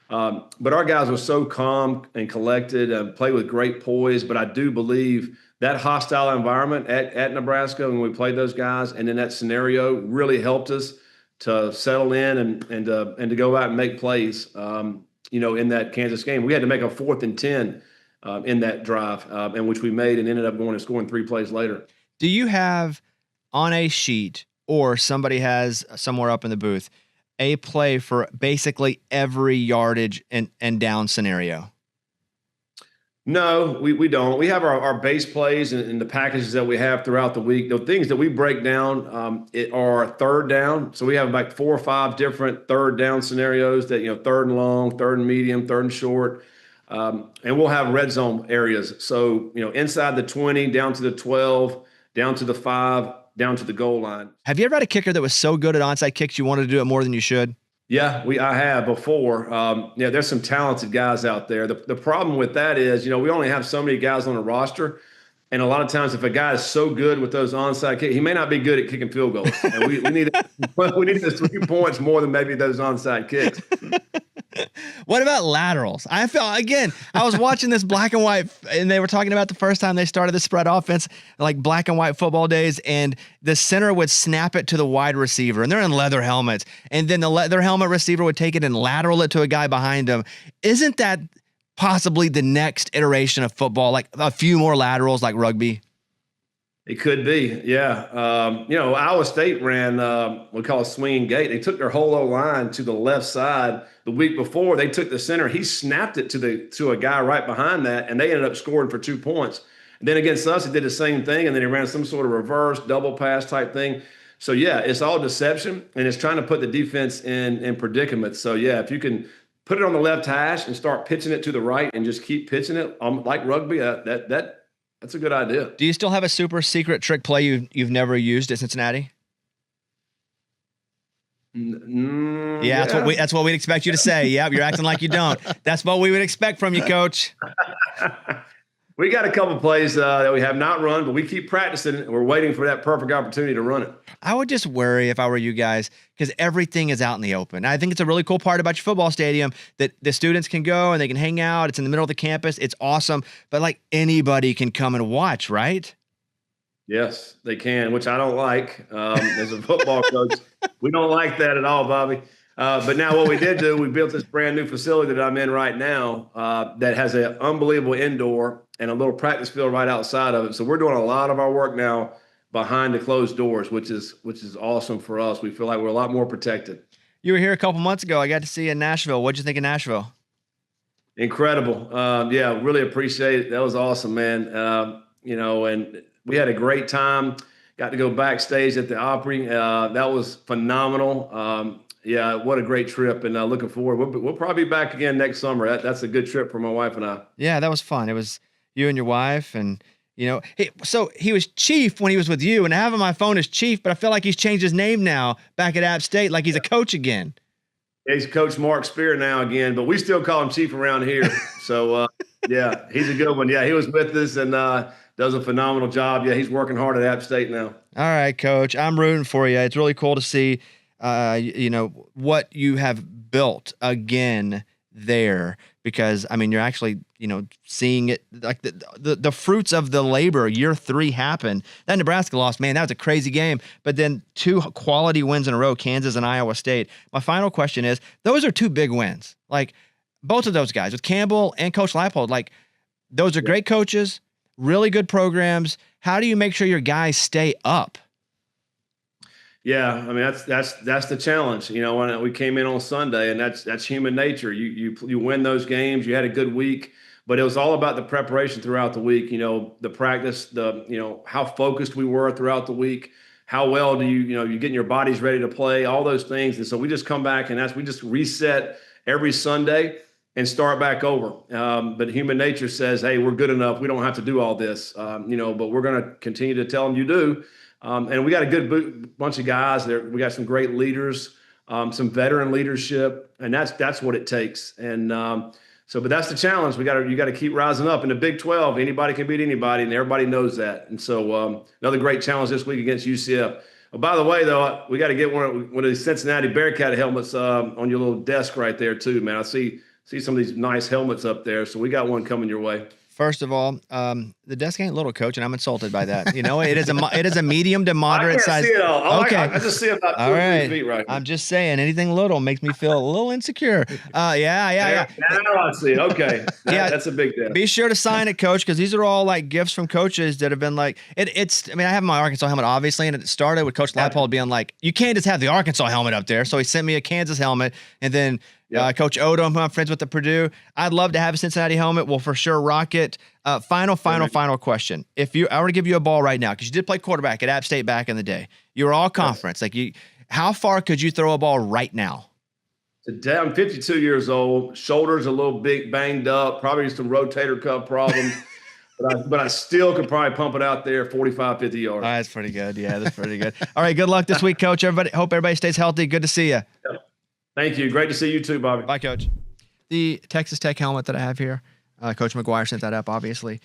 But our guys were so calm and collected and played with great poise. But I do believe that hostile environment at Nebraska when we played those guys and in that scenario really helped us to settle in and to go out and make plays, in that Kansas game. We had to make a 4th and 10 in that drive, in which we made and ended up going and scoring 3 plays later. Do you have on a sheet, or somebody has somewhere up in the booth, a play for basically every yardage and down scenario? No, we don't. We have our base plays and the packages that we have throughout the week. The things that we break down are third down. So we have about 4 or 5 different third down scenarios that, third and long, third and medium, third and short. And we'll have red zone areas. So, inside the 20, down to the 12, down to the 5, down to the goal line. Have you ever had a kicker that was so good at onside kicks you wanted to do it more than you should? Yeah, I have before. There's some talented guys out there. The problem with that is, we only have so many guys on the roster. And a lot of times if a guy is so good with those onside kicks, he may not be good at kicking field goals. And we need the 3 points more than maybe those onside kicks. What about laterals? I was watching this black and white, and they were talking about the first time they started the spread offense, like black and white football days, and the center would snap it to the wide receiver, and they're in leather helmets, and then the leather helmet receiver would take it and lateral it to a guy behind him. Isn't that possibly the next iteration of football, like a few more laterals like rugby? It could be, yeah. Iowa State ran we call a swinging gate. They took their whole O-line to the left side the week before. They took the center. He snapped it to a guy right behind that, and they ended up scoring for 2 points. And then against us, he did the same thing, and then he ran some sort of reverse double pass type thing. So yeah, it's all deception, and it's trying to put the defense in predicaments. So yeah, if you can put it on the left hash and start pitching it to the right and just keep pitching it like rugby, that's a good idea. Do you still have a super secret trick play you've never used at Cincinnati? Yeah, that's what we'd expect you to say. Yeah, you're acting like you don't. That's what we would expect from you, Coach. We got a couple plays that we have not run, but we keep practicing it. We're waiting for that perfect opportunity to run it. I would just worry if I were you guys, because everything is out in the open. I think it's a really cool part about your football stadium that the students can go and they can hang out. It's in the middle of the campus. It's awesome. But like anybody can come and watch, right? Yes, they can, which I don't like as a football coach. We don't like that at all, Bobby. But now what we did do, we built this brand new facility that I'm in right now that has an unbelievable indoor and a little practice field right outside of it. So we're doing a lot of our work now behind the closed doors, which is awesome for us. We feel like we're a lot more protected. You were here a couple months ago. I got to see you in Nashville. What'd you think of Nashville? Incredible. Yeah, really appreciate it. That was awesome, man. And we had a great time. Got to go backstage at the Opry. That was phenomenal. Yeah, what a great trip, and looking forward. We'll probably be back again next summer. That's a good trip for my wife and I. Yeah, that was fun. It was you and your wife, and so he was Chief when he was with you, and I have on my phone as Chief, but I feel like he's changed his name now back at App State, like he's a coach again. He's Coach Mark Spear now again, but we still call him Chief around here. So yeah, he's a good one. Yeah, he was with us and does a phenomenal job. Yeah, he's working hard at App State now. All right, Coach, I'm rooting for you. It's really cool to see. What you have built again there, because I mean, you're actually, seeing it like the fruits of the labor. Year 3 happened. That Nebraska loss, man, that was a crazy game. But then 2 quality wins in a row, Kansas and Iowa State. My final question is, those are 2 big wins. Like both of those guys with Campbell and Coach Leipold, like those are great coaches, really good programs. How do you make sure your guys stay up? Yeah, I mean that's the challenge. When we came in on Sunday, and that's human nature. You win those games. You had a good week, but it was all about the preparation throughout the week. The practice, how focused we were throughout the week. How well do you getting your bodies ready to play? All those things, and so we just come back and we just reset every Sunday and start back over. But human nature says, hey, we're good enough. We don't have to do all this. But we're going to continue to tell them you do. And we got a good bunch of guys there. We got some great leaders, some veteran leadership, and that's what it takes. And but that's the challenge. You got to keep rising up. In the Big 12, anybody can beat anybody, and everybody knows that. And so another great challenge this week against UCF. By the way, though, we got to get one of these Cincinnati Bearcat helmets on your little desk right there too, man. I see some of these nice helmets up there, so we got one coming your way. First of all, the desk ain't little, Coach, and I'm insulted by that. It is a medium to moderate size. I can't see it all. Okay, I just see about 2 or 3 feet right now. I'm just saying, anything little makes me feel a little insecure. Yeah. Now I see it. Okay, that's a big deal. Be sure to sign it, Coach, because these are all like gifts from coaches that have been like it's. I mean, I have my Arkansas helmet, obviously, and it started with Coach Leipold being like, you can't just have the Arkansas helmet up there. So he sent me a Kansas helmet, and then. Coach Odom, who I'm friends with at Purdue. I'd love to have a Cincinnati helmet. We'll for sure rock it. Final question. I want to give you a ball right now, because you did play quarterback at App State back in the day. You were all conference. How far could you throw a ball right now? Today, I'm 52 years old. Shoulders a little big, banged up. Probably some rotator cuff problems. But I still could probably pump it out there 45, 50 yards. Oh, that's pretty good. Yeah, that's pretty good. All right, good luck this week, Coach. Hope everybody stays healthy. Good to see you. Yep. Thank you. Great to see you too, Bobby. Bye, Coach. The Texas Tech helmet that I have here, Coach McGuire sent that up, obviously.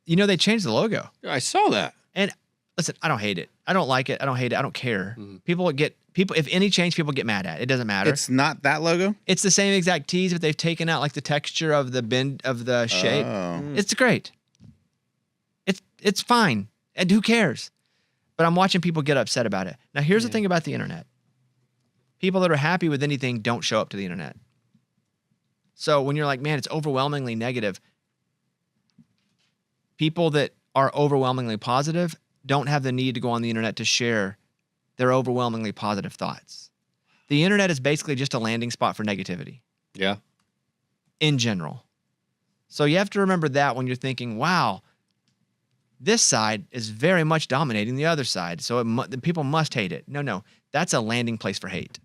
They changed the logo. I saw that. And listen, I don't hate it. I don't like it. I don't hate it. I don't care. Mm-hmm. If any change, people get mad at. It doesn't matter. It's not that logo? It's the same exact tees, but they've taken out like the texture of the bend of the shape. Oh. It's great. It's fine. And who cares? But I'm watching people get upset about it. Now, here's the thing about the internet. People that are happy with anything don't show up to the internet. So when you're like, man, it's overwhelmingly negative, people that are overwhelmingly positive don't have the need to go on the internet to share their overwhelmingly positive thoughts. The internet is basically just a landing spot for negativity. Yeah. In general. So you have to remember that when you're thinking, wow, this side is very much dominating the other side, so the people must hate it. No, that's a landing place for hate.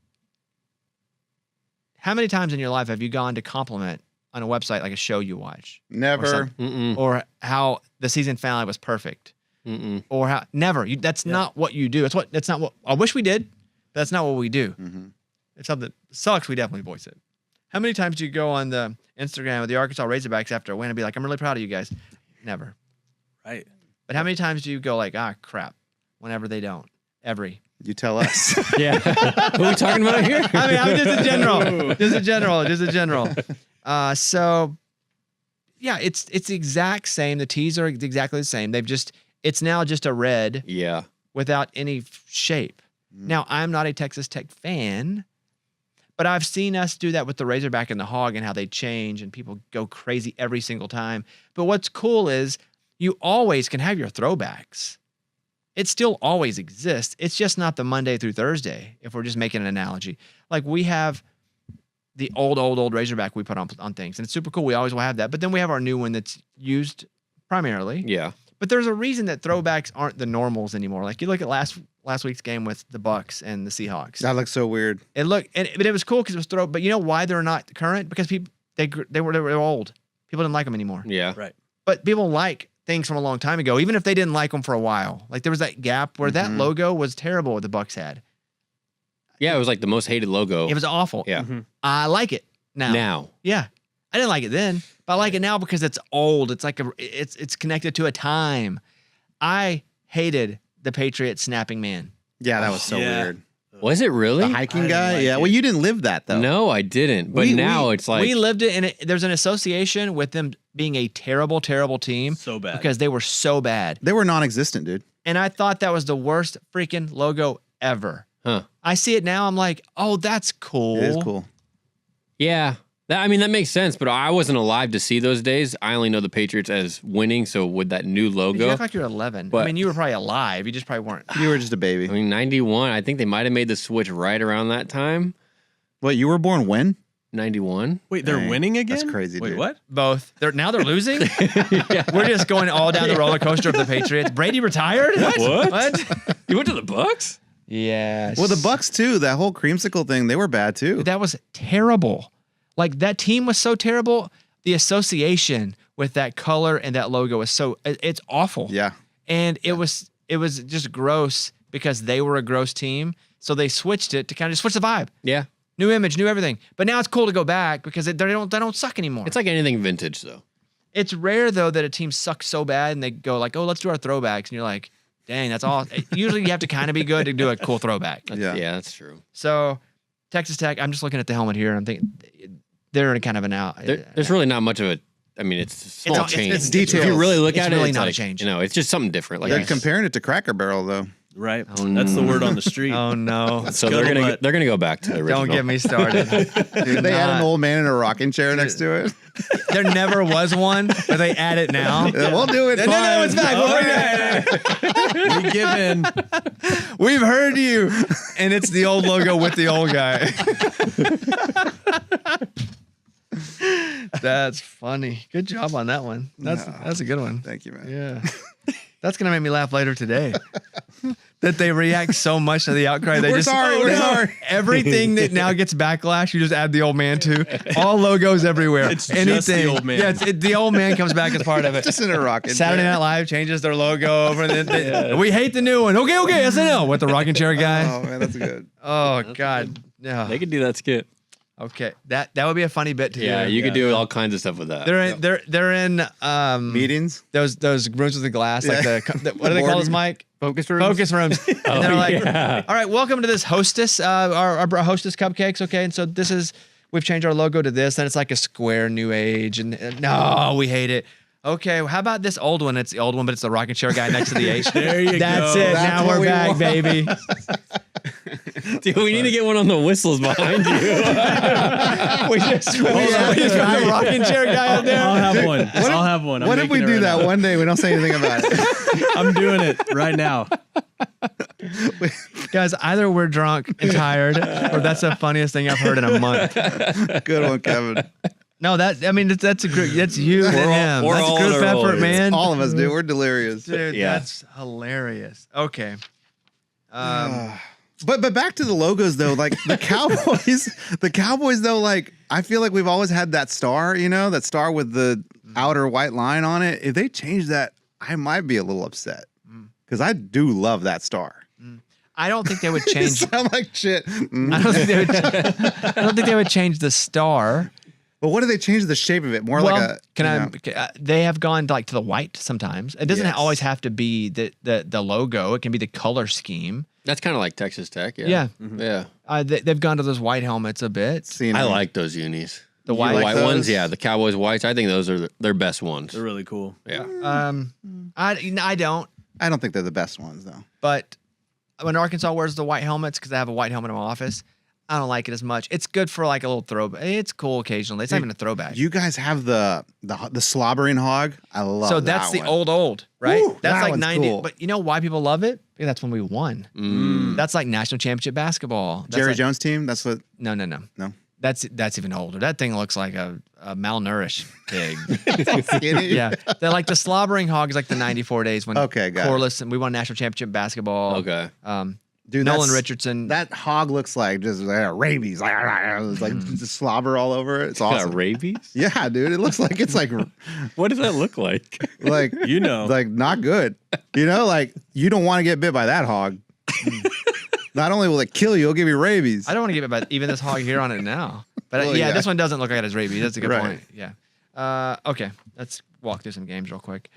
How many times in your life have you gone to compliment on a website like a show you watch? Never. Or how the season finale was perfect? Or how never. That's not what you do. That's not what I wish we did, but that's not what we do. It's something that sucks. We definitely voice it. How many times do you go on the Instagram with the Arkansas Razorbacks after a win and be like, I'm really proud of you guys? Never. Right. But how many times do you go like, crap, whenever they don't? Every. You tell us. Yeah. Who are we talking about here? I mean, just a general. So, yeah, it's the exact same. The T's are exactly the same. It's now just a red without any shape. Now, I'm not a Texas Tech fan, but I've seen us do that with the Razorback and the Hog and how they change and people go crazy every single time. But what's cool is you always can have your throwbacks. It still always exists. It's just not the Monday through Thursday, if we're just making an analogy. Like we have the old Razorback we put on things, and it's super cool. We always will have that. But then we have our new one that's used primarily. Yeah. But there's a reason that throwbacks aren't the normals anymore. Like you look at last week's game with the Bucks and the Seahawks. That looks so weird. But it was cool because it was But you know why they're not current? Because people they were old. People didn't like them anymore. Yeah. Right. But people like things from a long time ago, even if they didn't like them for a while. Like there was that gap where that logo was terrible. What the Bucks had. Yeah, it was like the most hated logo. It was awful. Yeah. I like it now. Yeah. I didn't like it then, but I like it now because it's old. It's like it's connected to a time. I hated the Patriots snapping man. Yeah, that was so weird. Was it really? The hiking guy? Yeah. Well, you didn't live that though. No, I didn't. But now it's like we lived it, and there's an association with them being a terrible, terrible team. So bad. Because they were so bad. They were non-existent, dude. And I thought that was the worst freaking logo ever. Huh. I see it now. I'm like, oh, that's cool. It is cool. Yeah. That makes sense, but I wasn't alive to see those days. I only know the Patriots as winning, so with that new logo. You act like you're 11. But, I mean, you were probably alive. You just probably weren't. You were just a baby. I mean, 91. I think they might have made the switch right around that time. What, you were born when? 91. Wait, they're winning again? That's crazy, Wait, dude. what? Both. Now they're losing? We're just going all down the roller coaster of the Patriots. Brady retired? What? You went to the Bucks? Yes. Well, the Bucks too. That whole creamsicle thing, they were bad too. That was terrible. Like that team was so terrible. The association with that color and that logo is it's awful. Yeah. And it was just gross because they were a gross team. So they switched it to kind of just switch the vibe. Yeah. New image, new everything. But now it's cool to go back because they don't suck anymore. It's like anything vintage, though. It's rare though that a team sucks so bad and they go like, oh, let's do our throwbacks, and you're like, dang, that's all. Usually you have to kind of be good to do a cool throwback. Yeah, that's true. So Texas Tech, I'm just looking at the helmet here and I'm thinking they're in a kind of an out. There's really not much of a. I mean, it's a small change. It's details. If you really look at it, really it's not like, a change. You know, it's just something different. Like They're comparing it to Cracker Barrel though. Right. That's the word on the street. Oh no. So they're gonna go back to the original. Don't get me started. They had an old man in a rocking chair next to it. There never was one, but they add it now. We'll do it. No, it's back. We give in. We've heard you. And it's the old logo with the old guy. That's funny. Good job on that one. That's a good one. Thank you, man. Yeah. That's going to make me laugh later today. That they react so much to the outcry. We're sorry. Everything that now gets backlash, you just add the old man to. All logos everywhere. It's just the old man. Yeah, the old man comes back as part of it. Just in a rocking Saturday chair. Night Live changes their logo over. And then we hate the new one. Okay, SNL with the rocking chair guy. Oh, man, that's good. Oh, God. No. They could do that skit. Okay, that would be a funny bit to do. Yeah, you could do all kinds of stuff with that. They're in Meetings. those rooms with the glass, like what do they call those, Mike? Focus rooms. Focus rooms. And they're like, all right, welcome to this hostess, our hostess cupcakes. Okay, and so we've changed our logo to this, and it's like a square new age, and no, we hate it. Okay, well, how about this old one? It's the old one, but it's the rocking chair guy next to the H. There you That's go. it. That's now what we're we back, want. baby. Dude, we need to get one on the whistles behind you. we just put the rocking chair guy out there. I'll have one. I'll have one. I'm What if we making it do right that now. one day? We don't say anything about it. I'm doing it right now. Guys, either we're drunk and tired, or that's the funniest thing I've heard in a month. Good one, Kevin. No, that's a group. That's you and him. we're That's all a group on a roll, effort, dude. man. All of us do. We're delirious. Dude, Yeah. that's hilarious. Okay. But back to the logos though, like the Cowboys though, like I feel like we've always had that star, that star with the outer white line on it. If they change that, I might be a little upset because I do love that star. I don't think they would You change. sound like shit. I don't think they would change the star. But what do they change the shape of it? More like a they have gone to the white sometimes. It doesn't Yes. always have to be the logo. It can be the color scheme. That's kind of like Texas Tech. Yeah. Yeah. Yeah. They've gone to those white helmets a bit. I like those unis. The You white, like White those? ones, yeah. The Cowboys whites, I think those are their best ones. They're really cool. Yeah. I don't. I don't think they're the best ones though. But when Arkansas wears the white helmets, because I have a white helmet in my office, I don't like it as much. It's good for like a little throwback. It's cool occasionally. It's not even a throwback. You guys have the slobbering hog. I love. So that's that the one. old, right? Woo, that's that like one's 90. cool. But you know why people love it? Because that's when we won. That's like national championship basketball. That's Jerry like, Jones team. That's what. No. No. That's even older. That thing looks like a malnourished pig. Skinny. Yeah, they're like the slobbering hog is like the 94 days when Okay, got it. Corliss and we won national championship basketball. Okay. Dude, Nolan that's- Richardson. That hog looks like just rabies. It's like just slobber all over it. It's awesome. Got rabies? Yeah, dude. It looks like it's like What does that look like? like like not good. Like you don't want to get bit by that hog. Not only will it kill you, it'll give you rabies. I don't want to give it back even this hog here on it now. But Well, yeah, yeah. this one doesn't look like it has rabies. That's a good Right. point. Yeah. Okay, let's walk through some games real quick.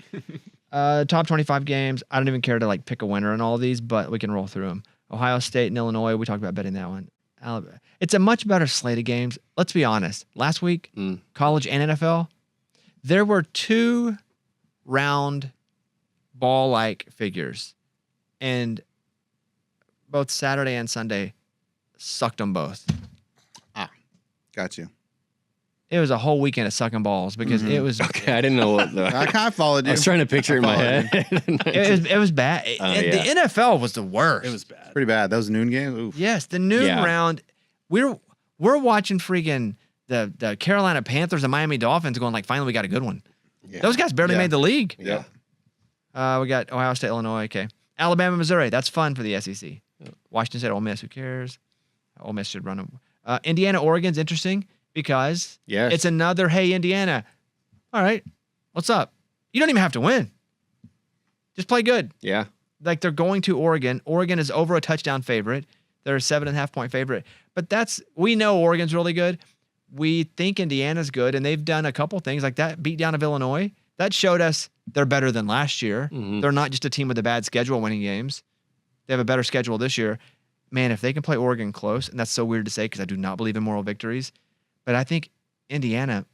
Top 25 games. I don't even care to like pick a winner in all of these, but we can roll through them. Ohio State and Illinois. We talked about betting that one. Alabama. It's a much better slate of games. Let's be honest. Last week, college and NFL, there were 2 round ball-like figures, and both Saturday and Sunday sucked them both. Got you. It was a whole weekend of sucking balls because it was Okay, I didn't know what the. I kind of followed I you. was trying to picture it in my followed head. it was bad. yeah. The NFL was the worst. It was bad. Pretty bad. Those noon games. Oof. Yes, the noon Yeah. round. We're watching freaking the Carolina Panthers and Miami Dolphins going like, finally we got a good one. Yeah. Those guys barely Yeah. made the league. Yeah. We got Ohio State, Illinois. Okay, Alabama, Missouri. That's fun for the SEC. Washington State, Ole Miss. Who cares? Ole Miss should run them. Indiana, Oregon's interesting because Yes. it's another. Hey, Indiana. All right, what's up? You don't even have to win. Just play good. Yeah. Like they're going to Oregon. Oregon is over a touchdown favorite. They're a 7.5 point favorite. But we know Oregon's really good. We think Indiana's good, and they've done a couple things like that beat down of Illinois. That showed us they're better than last year. They're not just a team with a bad schedule winning games. They have a better schedule this year. Man, if they can play Oregon close, and that's so weird to say because I do not believe in moral victories, but I think Indiana,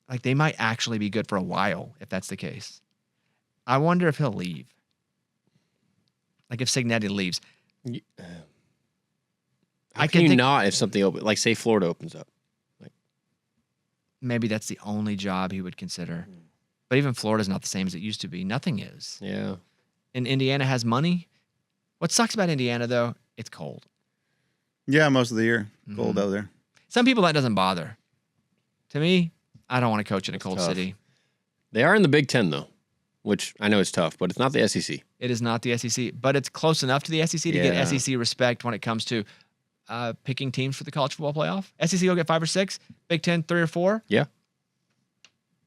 like they might actually be good for a while if that's the case. I wonder if he'll leave. Like if Signetti leaves. How can you not if something open, like say Florida opens up? Maybe that's the only job he would consider. But even Florida's not the same as it used to be. Nothing is. Yeah. And Indiana has money. What sucks about Indiana, though, it's cold. Yeah, most of the year. Cold Mhm. out there. Some people, that doesn't bother. To me, I don't want to coach in a That's cold tough. city. They are in the Big Ten though, which I know is tough, but it's not the SEC. It is not the SEC, but it's close enough to the SEC to Yeah. get SEC respect when it comes to picking teams for the college football playoff. SEC will get 5 or 6. Big Ten, 3 or 4. Yeah.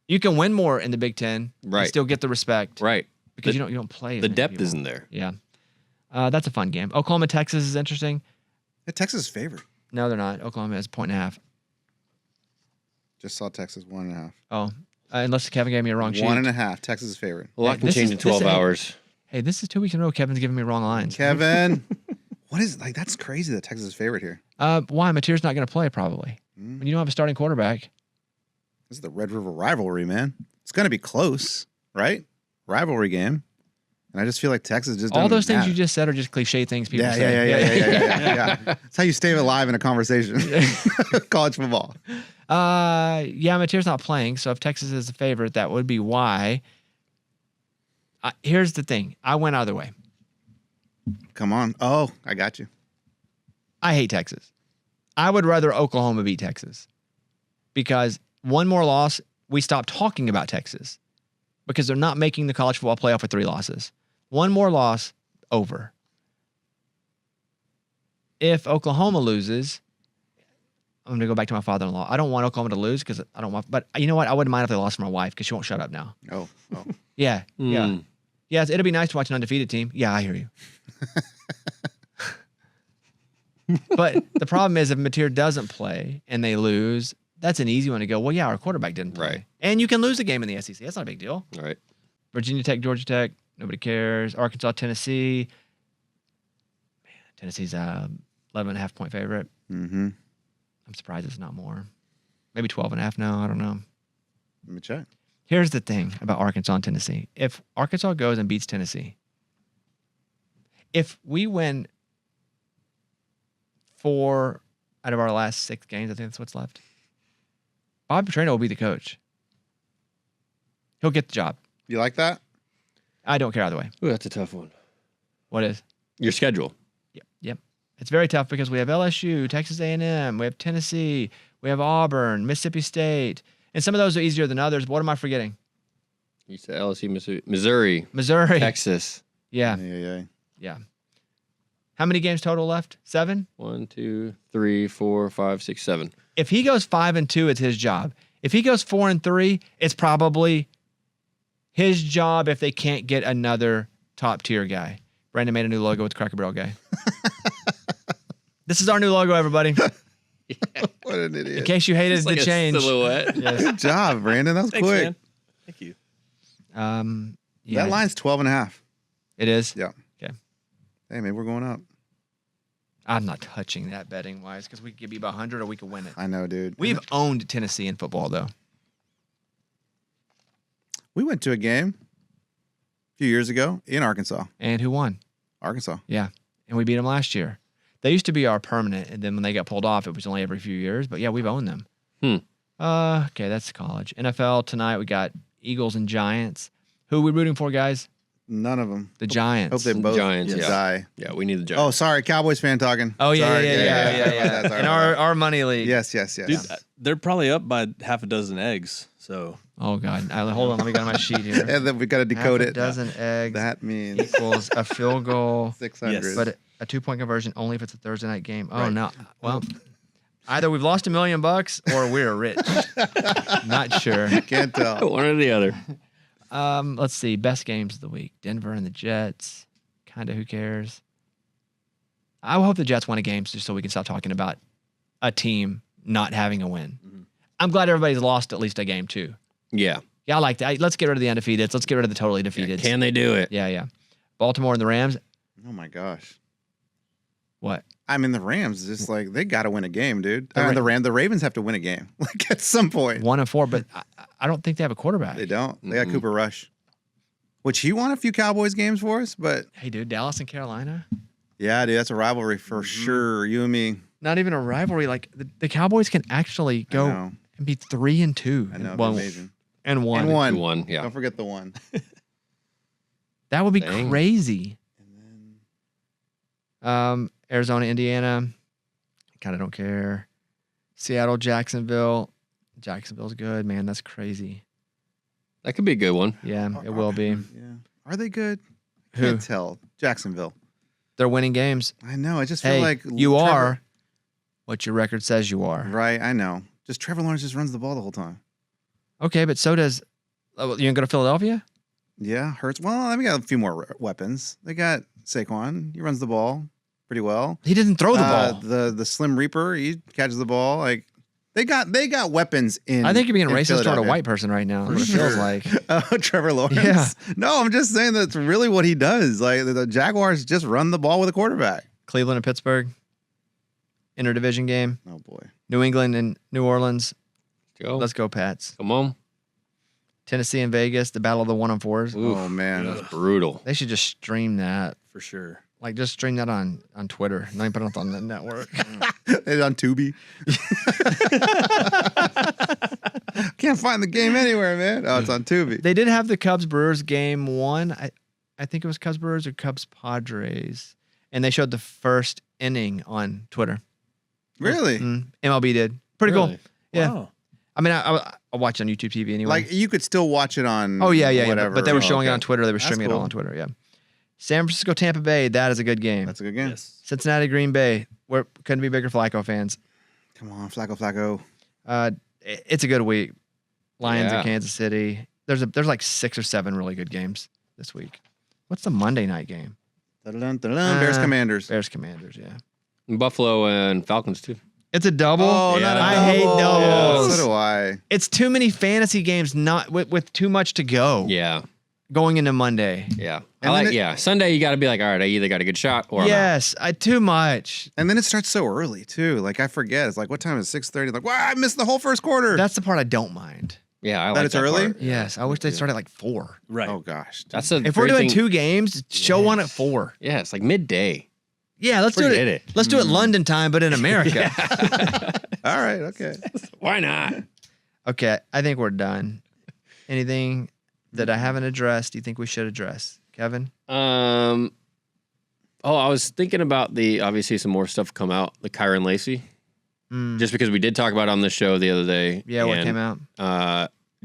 You can win more in the Big Ten and Right. still get the respect. Right. Because The- you don't play. as The many depth people. isn't there. Yeah. That's a fun game. Oklahoma, Texas is interesting. Yeah, Texas is favored. No, they're not. Oklahoma is 1.5. Just saw Texas 1.5. Oh, unless Kevin gave me a wrong sheet. 1.5. Texas is favored. A lot Hey, can this change is- in 12 this- hey. hours. Hey, this is 2 weeks in a row. Kevin's giving me wrong lines. Kevin, what is like? That's crazy that Texas is favored here. Why? Mateer's not going to play probably. When you don't have a starting quarterback. This is the Red River rivalry, man. It's gonna be close, right? Rivalry game. And I just feel like Texas just all doesn't those things matter. you just said are just cliche things people Yeah, say. yeah. That's how you stay alive in a conversation. College football. Yeah, Mateer's not playing, so if Texas is a favorite, that would be why. Here's the thing. I went either way. Come on. Oh, I got you. I hate Texas. I would rather Oklahoma beat Texas because one more loss, we stop talking about Texas because they're not making the college football playoff with 3 losses. One more loss, over. If Oklahoma loses, I'm going to go back to my father-in-law. I don't want Oklahoma to lose because I don't want, but you know what? I wouldn't mind if they lost for my wife because she won't shut up now. Oh. Yeah. Yeah. Yes, it'll be nice to watch an undefeated team. Yeah, I hear you. But the problem is if Mateer doesn't play and they lose, that's an easy one to go, well, yeah, our quarterback didn't play. Right. And you can lose a game in the SEC. That's not a big deal. All right. Virginia Tech, Georgia Tech, nobody cares. Arkansas, Tennessee. Man, Tennessee's 11.5 point favorite. Mm-hmm. I'm surprised it's not more. Maybe 12.5 now. I don't know. Let me check. Here's the thing about Arkansas and Tennessee. If Arkansas goes and beats Tennessee, if we win 4 out of our last 6 games, I think that's what's left, Bob Petrino will be the coach. He'll get the job. You like that? I don't care either way. Ooh, that's a tough one. What is? Your schedule. Yep. It's very tough because we have LSU, Texas A&M, we have Tennessee, we have Auburn, Mississippi State, and some of those are easier than others. What am I forgetting? You said LSU, Missouri, Texas. Yeah. Yeah. How many games total left? 7? 1, 2, 3, 4, 5, 6, 7. If he goes 5-2, it's his job. If he goes 4-3, it's probably his job if they can't get another top tier guy. Brandon made a new logo with the Cracker Barrel guy. This is our new logo, everybody. What an idiot. In case you hated It's the like a change. silhouette. Yes. Good job, Brandon. That was Thanks, quick. man. Thank you. Yeah, That line's 12.5. it is. Yeah. Okay. Hey, maybe we're going up. I'm not touching that betting wise because we could be about 100 or we could win it. I know, dude. We've owned Tennessee in football though. We went to a game a few years ago in Arkansas. And who won? Arkansas. Yeah. And we beat them last year. They used to be our permanent, and then when they got pulled off, it was only every few years. But yeah, we've owned them. Okay, that's college. NFL tonight, we got Eagles and Giants. Who are we rooting for, guys? None of them. The Giants. Hope they both Giants, yeah. die. Yeah, we need the Giants. Oh, sorry. Cowboys fan talking. Oh, yeah, Sorry. yeah. Sorry In about our money league. that. Yes. Dude, they're probably up by half a dozen eggs. So Oh, God. Hold on. Let me get on my sheet here. And then we got to decode Half a it. dozen eggs That means equals a field goal, 600. Yes. but a 2-point conversion only if it's a Thursday night game. Oh, Right. no. Well, either we've lost $1 million or we're rich. Not sure. Can't tell. One or the other. Let's see. Best games of the week. Denver and the Jets. Kind of who cares? I hope the Jets win a game just so we can stop talking about a team not having a win. I'm glad everybody's lost at least a game too. Yeah. Yeah, I like that. Let's get rid of the undefeated. Let's get rid of the totally defeated. Can they do it? Yeah. Baltimore and the Rams. Oh, my gosh. What? I mean, the Rams, just like, they got to win a game, dude. The The Ravens have to win a game, like, at some point. 1-4, but I don't think they have a quarterback. They don't. They got Cooper Rush, which he won a few Cowboys games for us, but Hey, dude, Dallas and Carolina. yeah, dude, that's a rivalry for sure. You and me. Not even a rivalry. Like the Cowboys can actually I go know. and be 3-2. I know. Well, Amazing. and one. And one. One, yeah. Don't forget the one. That would be Dang. crazy. And then Arizona, Indiana. Kind of don't care. Seattle, Jacksonville. Jacksonville's good, man. That's crazy. That could be a good one. Yeah, it will be. Yeah. Are they good? Who? Can't tell. Jacksonville. They're winning games. I know. I just feel Hey, like you Trevor- are what your record says you are. Right. I know. Just Trevor Lawrence just runs the ball the whole time. Okay, but so does. You gonna go to Philadelphia? Yeah. Hurts. Well, they got a few more weapons. They got Saquon. He runs the ball pretty well. He doesn't throw the ball. The Slim Reaper. He catches the ball. Like they got weapons in. I think you're being in racist toward a Philadelphia. white person right now. For What it feels sure. like. Oh, Trevor Lawrence. Yeah. No, I'm just saying that's really what he does. Like the Jaguars just run the ball with a quarterback. Cleveland and Pittsburgh. Interdivision game. Oh boy. New England and New Orleans. Go. Let's go, Pats. Come on. Tennessee and Vegas, the battle of the 1-on-4s. Oh man, That's brutal. They should just stream that. For sure. Like, just stream that on Twitter. Not even put it on the network. it's on Tubi. Can't find the game anywhere, man. Oh, it's on Tubi. They did have the Cubs Brewers game 1. I think it was Cubs Brewers or Cubs Padres, and they showed the first inning on Twitter. Really? MLB did. Pretty Really? cool. Yeah. Wow. I mean, I watch on YouTube TV anyway. Like you could still watch it on. Oh yeah. whatever. But they were showing it Okay. on Twitter. They were That's streaming it all cool. on Twitter. Yeah. San Francisco, Tampa Bay. That is a good game. That's a good game. Yes. Cincinnati, Green Bay. We're couldn't be bigger Flacco fans. Come on, Flacco. It's a good week. Lions Yeah. in Kansas City. There's like 6 or 7 really good games this week. What's the Monday night game? Bears Commanders. Bears Commanders. Yeah. Buffalo and Falcons too. It's a double. Oh, not a I hate double. doubles. So do I. It's too many fantasy games, not with too much to go. Yeah. Going into Monday. Yeah. And then Sunday you got to be like, all right, I either got a good shot or I'm out. Yes, too much. And then it starts so early too. Like I forget. It's like what time is 6:30? Like wow, I missed the whole first quarter. That's the part I don't mind. Yeah, I That like it's that early? part. Yes, I wish they'd start at like 4. Right. oh gosh. That's a If we're great doing thing. 2 games, show one at 4. Yeah, it's like midday. Yeah, let's do Forget it. it. Let's do it London time, but in America. All right. Okay. Why not? Okay, I think we're done. Anything that I haven't addressed, do you think we should address? Kevin? I was thinking about obviously some more stuff come out, the Kyron Lacey, just because we did talk about it on the show the other day. Yeah, what came out?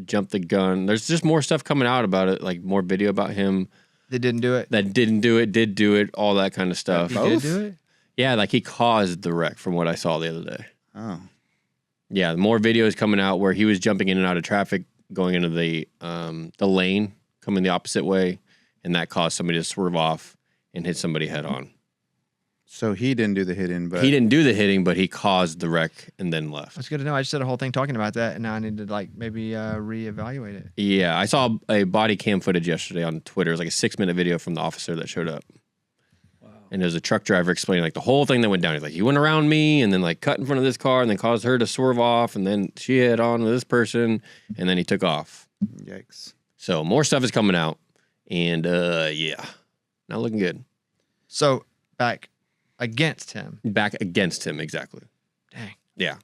Jump the gun. There's just more stuff coming out about it, like more video about him They didn't do it. that didn't do it, did do it, all that kind of stuff. He did do it? Yeah, like he caused the wreck from what I saw the other day. Oh. Yeah, more videos coming out where he was jumping in and out of traffic, going into the lane, coming the opposite way, and that caused somebody to swerve off and hit somebody head on. So he didn't do the hitting, but He didn't do the hitting, but he caused the wreck and then left. That's good to know. I just did a whole thing talking about that, and now I need to maybe reevaluate it. Yeah, I saw a body cam footage yesterday on Twitter. It was like a 6-minute video from the officer that showed up. Wow. And there's a truck driver explaining like the whole thing that went down. He's like, he went around me and then like cut in front of this car and then caused her to swerve off and then she hit on with this person and then he took off. yikes. So more stuff is coming out. And yeah, not looking good. So, back against him. Back against him, exactly. Dang. Yeah.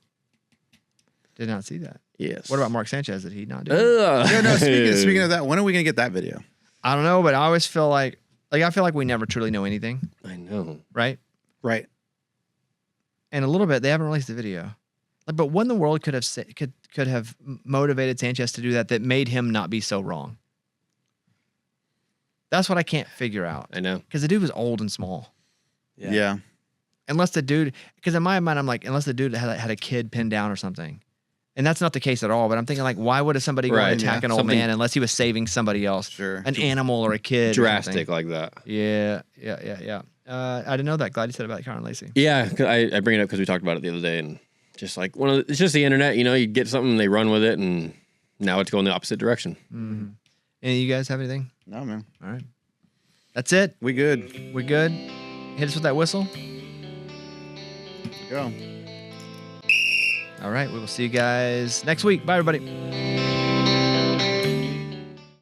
Did not see that. Yes. What about Mark Sanchez? Did he not do it? Yeah, no, speaking of that, when are we gonna get that video? I don't know, but I always feel like I feel like we never truly know anything, I know. right? Right. And a little bit, they haven't released the video. But what in the world could have motivated Sanchez to do that made him not be so wrong? That's what I can't figure out. I know. Because the dude was old and small. Yeah. Unless the dude, because in my mind, I'm like, unless the dude had a kid pinned down or something. And that's not the case at all. But I'm thinking, like, why would somebody go and attack an old man unless he was saving somebody else? Sure. An animal or a kid. Drastic like that. Yeah. I didn't know that. Glad you said about Kyron Lacey. Yeah, 'cause I bring it up because we talked about it the other day, and just like it's just the internet. You know, you get something, they run with it, and now it's going the opposite direction. Mm-hmm. Any of you guys have anything? No, man. All right. That's it. We good. We good? Hit us with that whistle. Go. All right. We will see you guys next week. Bye, everybody.